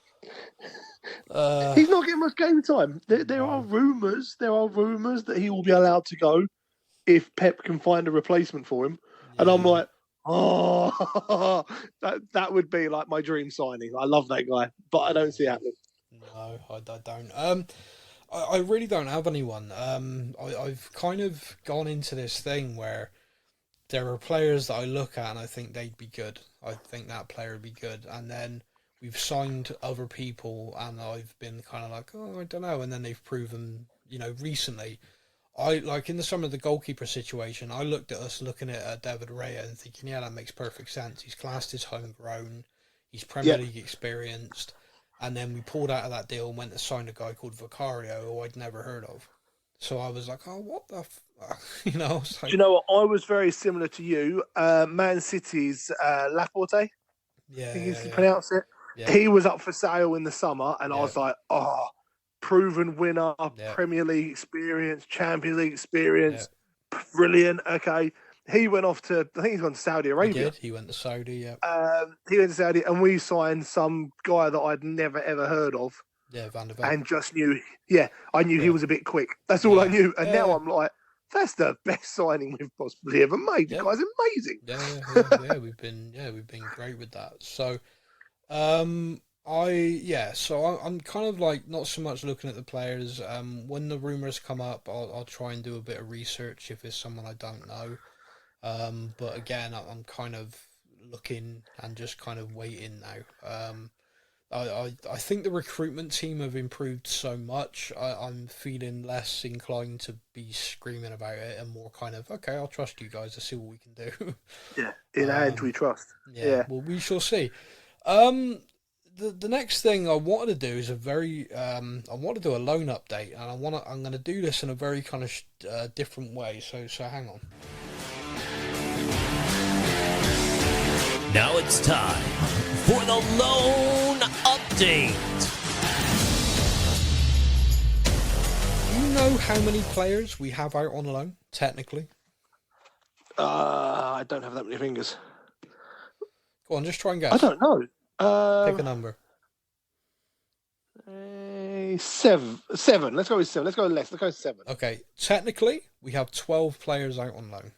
Speaker 3: He's not getting much game time. There are rumours that he will be allowed to go if Pep can find a replacement for him. Yeah. And I'm like, that would be like my dream signing. I love that guy, but I don't see it happening.
Speaker 2: No, I don't. I really don't have anyone. I've kind of gone into this thing where there are players that I look at and I think they'd be good. I think that player would be good. And then we've signed other people and I've been kind of like, I don't know. And then they've proven, recently. In the summer of the goalkeeper situation, I looked at us looking at David Raya and thinking, yeah, that makes perfect sense. He's classed as homegrown. He's Premier League experienced. And then we pulled out of that deal and went to sign a guy called Vicario, who I'd never heard of. So I was like, what the fuck? Do
Speaker 3: you know what? I was very similar to you. Man City's Laporte.
Speaker 2: Yeah.
Speaker 3: I think you pronounce it. Yeah. He was up for sale in the summer, and I was like, proven winner, Premier League experience, Champions League experience. Brilliant. Okay. He went off to, I think he's gone to Saudi Arabia.
Speaker 2: He went to Saudi,
Speaker 3: He went to Saudi, and we signed some guy that I'd never, ever heard of.
Speaker 2: Van der Ven.
Speaker 3: and just knew, I knew he
Speaker 2: Yeah.
Speaker 3: was a bit quick. That's all I knew. And now
Speaker 2: Yeah.
Speaker 3: I'm like, that's the best signing we've possibly ever made. The
Speaker 2: Yeah.
Speaker 3: guy's amazing.
Speaker 2: Yeah. We've been great with that. So, I'm kind of like not so much looking at the players. When the rumors come up, I'll try and do a bit of research if it's someone I don't know. But again, I'm kind of looking and just kind of waiting now. I think the recruitment team have improved so much. I'm feeling less inclined to be screaming about it and more kind of, okay, I'll trust you guys to see what we can do.
Speaker 3: Yeah, in hand we trust.
Speaker 2: Yeah, well, we shall see. The next thing I wanted to do is I want to do a loan update, and I'm going to do this in a very kind of different way. So hang on.
Speaker 1: Now it's time for the loan update.
Speaker 2: Do you know how many players we have out on loan, technically?
Speaker 3: I don't have that many fingers.
Speaker 2: Go on, just try and guess.
Speaker 3: I don't know.
Speaker 2: Pick a number.
Speaker 3: 7. Let's go with 7. Let's go less. Let's go with 7.
Speaker 2: Okay, technically, we have 12 players out on loan.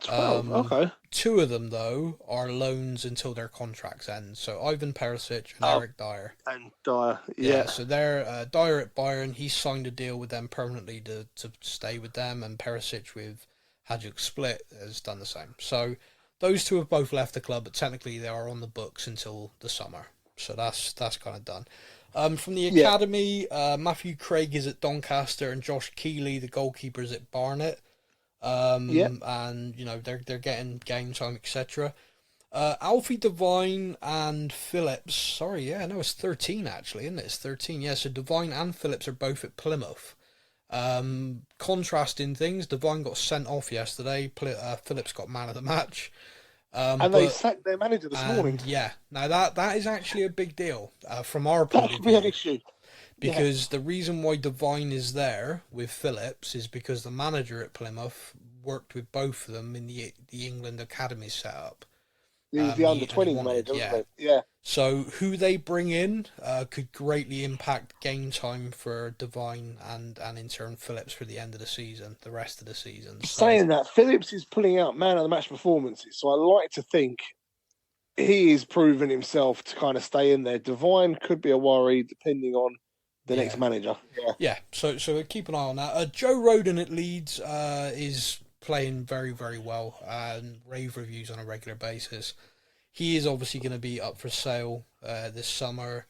Speaker 3: 12. Okay.
Speaker 2: 2 of them, though, are loans until their contracts end. So Ivan Perisic and Eric Dyer.
Speaker 3: And Dyer, yeah.
Speaker 2: So they're Dyer at Bayern. He signed a deal with them permanently to stay with them, and Perisic with Hajduk Split has done the same. So those 2 have both left the club, but technically they are on the books until the summer. So that's kind of done. From the academy, Matthew Craig is at Doncaster, and Josh Keeley, the goalkeeper, is at Barnet. And they're getting game time, etc. Alfie Devine and Phillips. It's 13 actually, isn't it? It's 13. Yeah, so Devine and Phillips are both at Plymouth. Contrasting things. Devine got sent off yesterday. Phillips got man of the match.
Speaker 3: And they sacked their manager this morning.
Speaker 2: Yeah, now that is actually a big deal from our point of view.
Speaker 3: That could be an issue.
Speaker 2: Because the reason why Devine is there with Phillips is because the manager at Plymouth worked with both of them in the England Academy setup.
Speaker 3: He was the under-20 manager, wasn't he? Yeah.
Speaker 2: So who they bring in could greatly impact game time for Devine and in turn Phillips for the end of the season, the rest of the season.
Speaker 3: Saying that, Phillips is pulling out man of the match performances, so I like to think he is proving himself to kind of stay in there. Devine could be a worry depending on the next manager.
Speaker 2: Yeah. So keep an eye on that. Joe Rodon at Leeds is playing very, very well and rave reviews on a regular basis. He is obviously going to be up for sale this summer,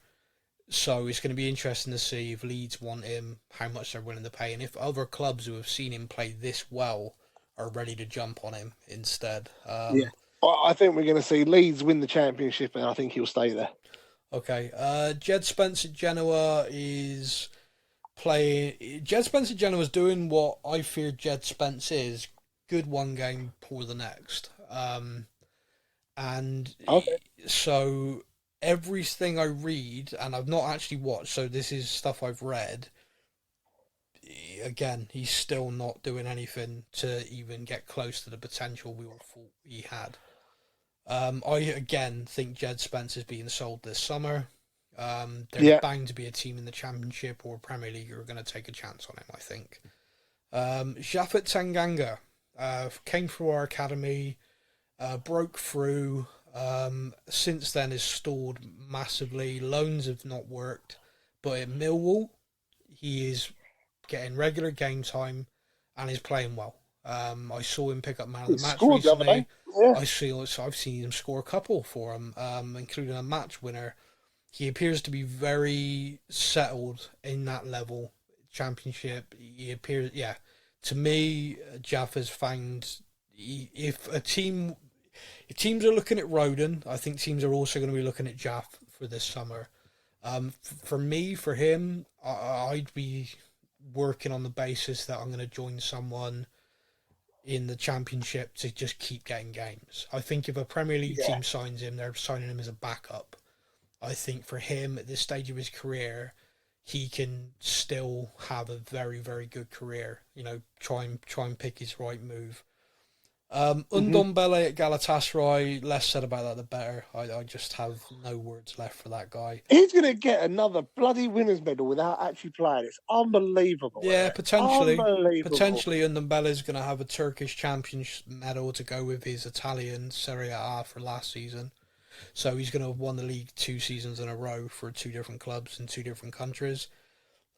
Speaker 2: so it's going to be interesting to see if Leeds want him, how much they're willing to pay, and if other clubs who have seen him play this well are ready to jump on him instead.
Speaker 3: I think we're going to see Leeds win the championship, and I think he'll stay there.
Speaker 2: Okay. Jed Spence at Genoa is playing. Jed Spence at Genoa is doing what I fear Jed Spence is: good one game, poor the next. So everything I read, and I've not actually watched, so this is stuff I've read. Again, he's still not doing anything to even get close to the potential we all thought he had. I again think Jed Spence is being sold this summer. There's bound to be a team in the Championship or Premier League who are going to take a chance on him, I think. Japhet Tanganga came through our academy, broke through. Since then has stalled massively. Loans have not worked, but at Millwall, he is getting regular game time and is playing well. I saw him pick up man of the match recently. I've seen him score a couple for him, including a match winner. He appears to be very settled in that level, Championship. He appears, to me, Jaff has found if teams are looking at Rodon, I think teams are also going to be looking at Jaff for this summer. For him, I'd be working on the basis that I'm going to join someone in the Championship to just keep getting games. I think if a Premier League team signs him, they're signing him as a backup. I think for him, at this stage of his career, he can still have a very, very good career. Try and pick his right move. Ndombele at Galatasaray, less said about that the better. I just have no words left for that guy.
Speaker 3: He's going to get another bloody winner's medal without actually playing. It's unbelievable.
Speaker 2: Yeah, potentially.
Speaker 3: Unbelievable.
Speaker 2: Potentially, Ndombele's going to have a Turkish Champions medal to go with his Italian Serie A for last season. So he's going to have won the league 2 seasons in a row for 2 different clubs in 2 different countries.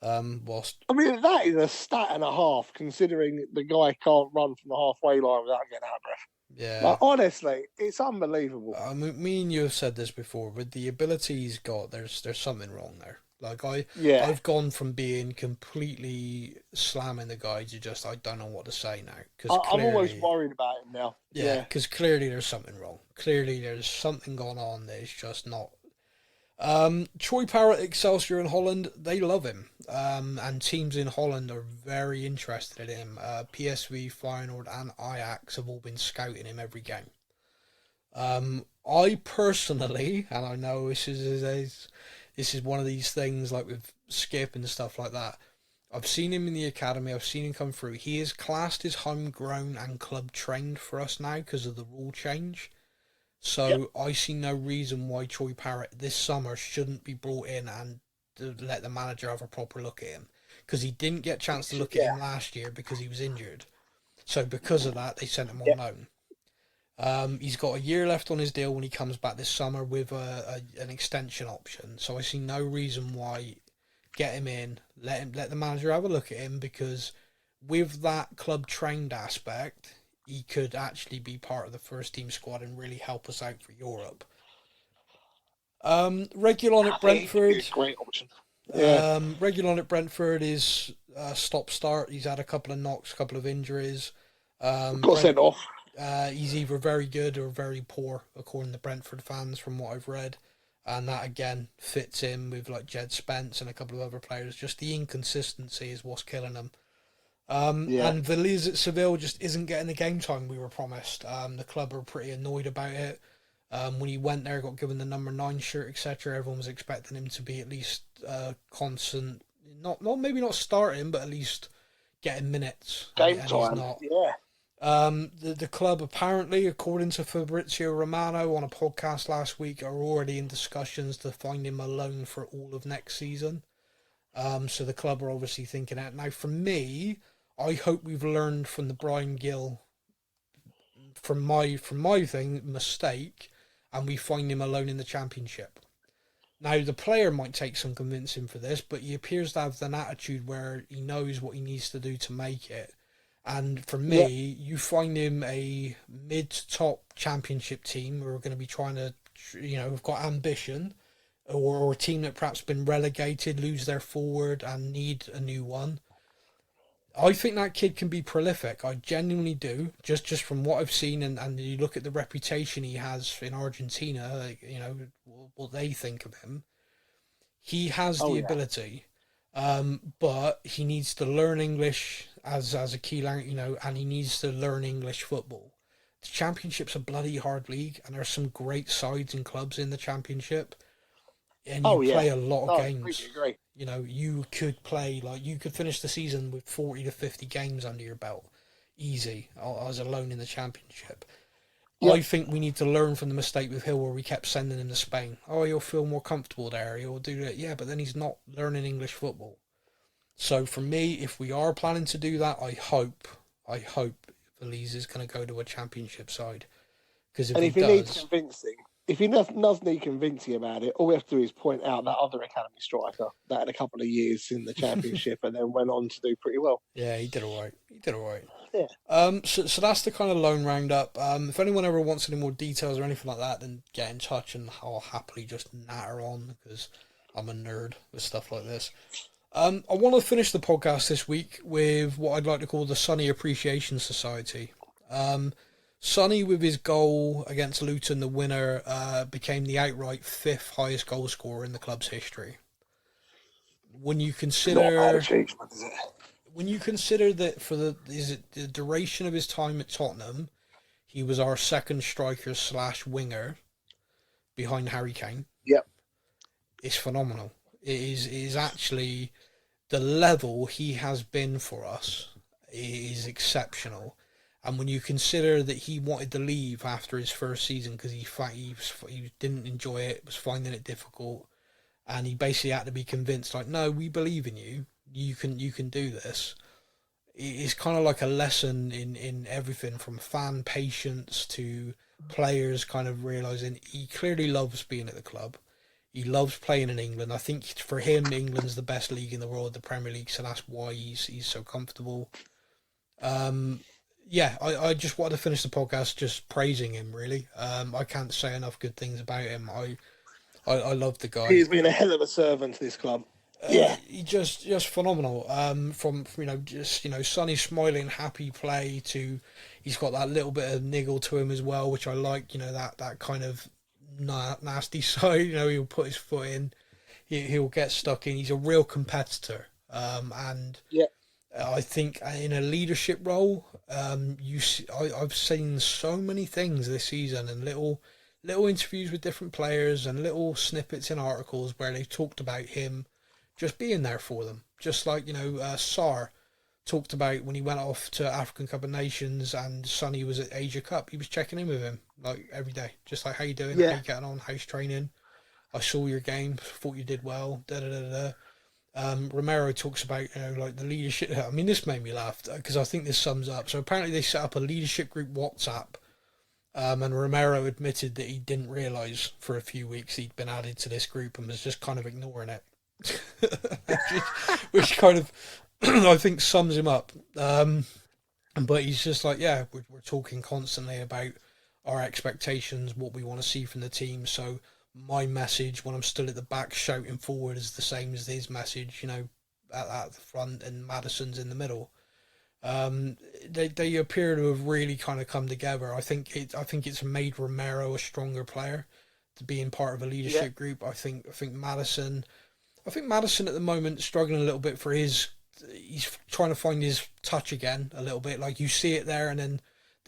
Speaker 2: Whilst
Speaker 3: I mean, that is a stat and a half, considering the guy can't run from the halfway line without getting out of breath.
Speaker 2: yeah,
Speaker 3: Like, honestly, it's unbelievable.
Speaker 2: me and you have said this before. With the ability he's got, there's something wrong there. Like I've gone from being completely slamming the guy to just I don't know what to say now. Because
Speaker 3: I'm almost worried about him now.
Speaker 2: Yeah, because clearly there's something wrong. Clearly there's something going on that is just not. Troy Parrott, Excelsior in Holland, they love him. And teams in Holland are very interested in him. PSV, Feyenoord and Ajax have all been scouting him every game. I personally, and I know this is one of these things like with Skip and stuff like that, I've seen him in the academy, I've seen him come through. He is classed as homegrown and club trained for us now because of the rule change. So I see no reason why Troy Parrott this summer shouldn't be brought in and let the manager have a proper look at him. Because he didn't get a chance to look at him last year because he was injured. So because of that, they sent him on loan. He's got a year left on his deal when he comes back this summer with an extension option. So I see no reason why get him in, let the manager have a look at him, because with that club trained aspect, he could actually be part of the first team squad and really help us out for Europe. Regulon at Brentford.
Speaker 3: Great option.
Speaker 2: Regulon at Brentford is stop-start. He's had a couple of knocks, a couple of injuries.
Speaker 3: Got sent off.
Speaker 2: He's either very good or very poor, according to Brentford fans, from what I've read. And that, again, fits in with like Jed Spence and a couple of other players. Just the inconsistency is what's killing them. And Veliz at Seville just isn't getting the game time we were promised. The club are pretty annoyed about it. When he went there, got given the number 9 shirt, etc., everyone was expecting him to be at least constant, maybe not starting, but at least getting minutes.
Speaker 3: Game
Speaker 2: and
Speaker 3: time.
Speaker 2: He's not.
Speaker 3: Yeah.
Speaker 2: The club apparently, according to Fabrizio Romano on a podcast last week, are already in discussions to find him a loan for all of next season. So the club are obviously thinking out. Now, for me, I hope we've learned from the Brian Gill, from my mistake, and we find him alone in the Championship. Now, the player might take some convincing for this, but he appears to have an attitude where he knows what he needs to do to make it. And for me, you find him a mid-top Championship team who are going to be trying to, have got ambition, or a team that perhaps been relegated, lose their forward and need a new one. I think that kid can be prolific. I genuinely do. Just from what I've seen, and you look at the reputation he has in Argentina, what they think of him. He has the ability, but he needs to learn English as a key language, and he needs to learn English football. The Championship's a bloody hard league, and there's some great sides and clubs in the Championship. And you play a lot of games.
Speaker 3: Agree.
Speaker 2: You could play, you could finish the season with 40 to 50 games under your belt. Easy. I was alone in the Championship. Yep. I think we need to learn from the mistake with Hill where we kept sending him to Spain. Oh, he'll feel more comfortable there. He'll do that. Yeah, but then he's not learning English football. So for me, if we are planning to do that, I hope Veliz is going to go to a Championship side. Because if he
Speaker 3: needs convincing, if he does need convincing about it, all we have to do is point out that other academy striker that had a couple of years in the Championship and then went on to do pretty well.
Speaker 2: Yeah, he did all right.
Speaker 3: Yeah.
Speaker 2: So that's the kind of loan roundup. If anyone ever wants any more details or anything like that, then get in touch and I'll happily just natter on because I'm a nerd with stuff like this. I want to finish the podcast this week with what I'd like to call the Sonny Appreciation Society. Sonny, with his goal against Luton, the winner, became the outright 5th highest goal scorer in the club's history. When you consider,
Speaker 3: not a bad achievement, is it?
Speaker 2: When you consider that for the duration of his time at Tottenham, he was our second striker / winger behind Harry Kane.
Speaker 3: Yep,
Speaker 2: it's phenomenal. It is actually the level he has been for us is exceptional. And when you consider that he wanted to leave after his first season because he didn't enjoy it, was finding it difficult, and he basically had to be convinced, like, no, we believe in you. You can do this. It's kind of like a lesson in everything from fan patience to players kind of realising he clearly loves being at the club. He loves playing in England. I think for him, England's the best league in the world, the Premier League, so that's why he's so comfortable. I just wanted to finish the podcast just praising him, really. I can't say enough good things about him. I love the guy.
Speaker 3: He's been a hell of a servant to this club.
Speaker 2: He just phenomenal. From Sonny smiling, happy play to he's got that little bit of niggle to him as well, which I like. That kind of nasty side. He'll put his foot in, he'll get stuck in. He's a real competitor. I think in a leadership role, I've seen so many things this season and little interviews with different players and little snippets in articles where they talked about him just being there for them. Just like, Sarr talked about when he went off to African Cup of Nations and Sonny was at Asia Cup, he was checking in with him like every day. Just like, how you doing? How you getting on? How's training? I saw your game, thought you did well, Romero talks about, like the leadership. I mean, this made me laugh because I think this sums up. So apparently they set up a leadership group WhatsApp, and Romero admitted that he didn't realise for a few weeks he'd been added to this group and was just kind of ignoring it. which kind of I think sums him up. But he's just like, we're talking constantly about our expectations, what we want to see from the team. So my message when I'm still at the back shouting forward is the same as his message, at the front, and Maddison's in the middle. They appear to have really kind of come together. I think it's made Romero a stronger player to being part of a leadership group. I think Maddison at the moment struggling a little bit for he's trying to find his touch again a little bit. Like you see it there and then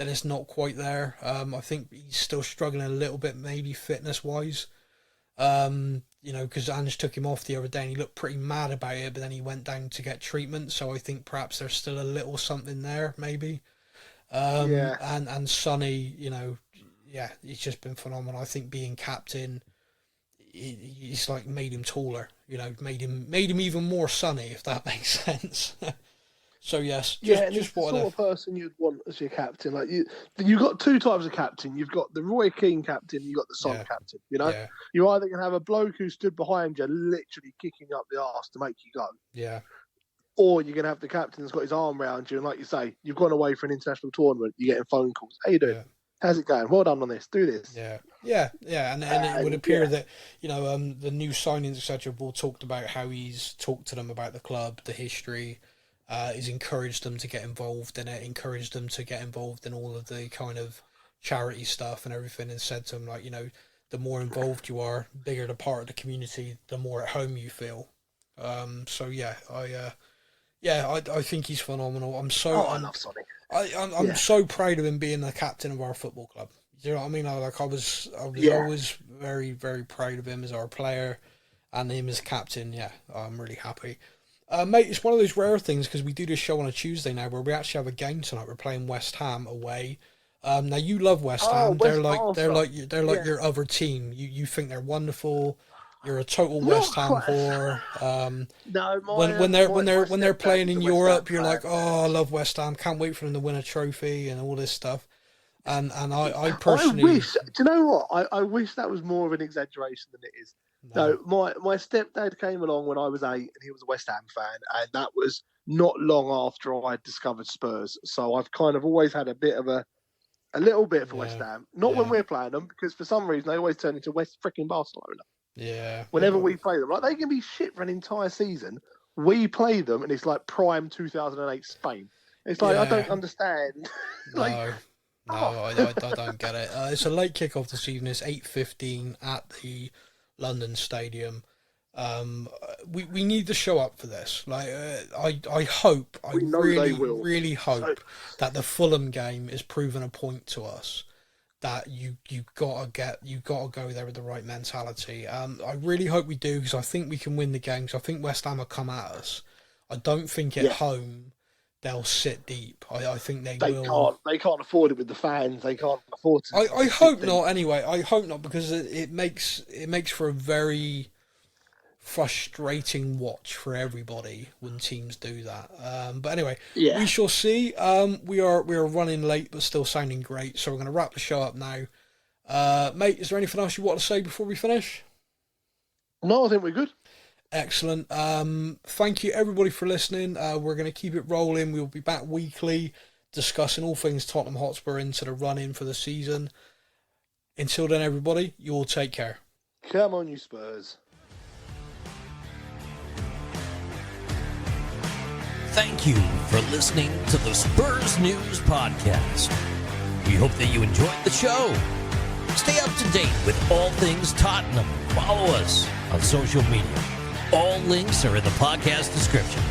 Speaker 2: it's not quite there. I think he's still struggling a little bit, maybe fitness wise. Because Ange took him off the other day and he looked pretty mad about it, but then he went down to get treatment. So I think perhaps there's still a little something there, maybe. And Sonny, he's just been phenomenal. I think being captain, he's like made him taller, made him even more Sonny, if that makes sense. So yes, just what
Speaker 3: the sort of person you'd want as your captain. Like you've got two types of captain. You've got the Roy Keane captain. You've got the Son captain. You're either going to have a bloke who stood behind you, literally kicking up the arse to make you go.
Speaker 2: Yeah.
Speaker 3: Or you're going to have the captain that's got his arm around you, and like you say, you've gone away for an international tournament. You're getting phone calls. How you doing? How's it going? Well done on this. Do this.
Speaker 2: Yeah. And it would appear that the new signings, etc. All talked about how he's talked to them about the club, the history. He's encouraged them to get involved in it, encouraged them to get involved in all of the kind of charity stuff and everything, and said to them, like, the more involved you are, bigger the part of the community, the more at home you feel. I think he's phenomenal.
Speaker 3: I love Sonny.
Speaker 2: I'm so proud of him being the captain of our football club. You know what I mean? I was always very, very proud of him as our player and him as captain. Yeah, I'm really happy. Mate, it's one of those rare things because we do this show on a Tuesday now where we actually have a game tonight. We're playing West Ham away. Now you love West Ham. They're like your other team. You think they're wonderful. You're a total West Ham whore. When they're playing in Europe, you're like, oh, I love West Ham. Can't wait for them to win a trophy and all this stuff. And I personally,
Speaker 3: wish. Do you know what? I wish that was more of an exaggeration than it is. No, my stepdad came along when I was 8, and he was a West Ham fan, and that was not long after I discovered Spurs. So I've kind of always had a little bit for West Ham. Not when we're playing them, because for some reason they always turn into West freaking Barcelona.
Speaker 2: Yeah.
Speaker 3: Whenever we play them, like they can be shit for an entire season. We play them, and it's like prime 2008 Spain. It's like I don't understand.
Speaker 2: I don't get it. It's a late kickoff this evening. It's 8:15 at the London Stadium. We need to show up for this. Like I hope, I really hope that the Fulham game is proven a point to us that you gotta go there with the right mentality. I really hope we do, because I think we can win the game. Because I think West Ham will come at us. I don't think at home they'll sit deep. I think they
Speaker 3: They
Speaker 2: will.
Speaker 3: can't afford it with the fans. They can't afford to.
Speaker 2: I hope not. Anyway, I hope not, because it makes for a very frustrating watch for everybody when teams do that. But anyway,
Speaker 3: Yeah.
Speaker 2: we shall see. We are running late, but still sounding great. So we're going to wrap the show up now. Mate, is there anything else you want to say before we finish?
Speaker 3: No, I think we're good.
Speaker 2: Excellent. Thank you everybody for listening. We're going to keep it rolling. We'll be back weekly discussing all things Tottenham Hotspur into the run-in for the season. Until then, everybody, you all take care.
Speaker 3: Come on, you Spurs.
Speaker 1: Thank you for listening to the Spurs News Podcast. We hope that you enjoyed the show. Stay up to date with all things Tottenham. Follow us on social media. All links are in the podcast description.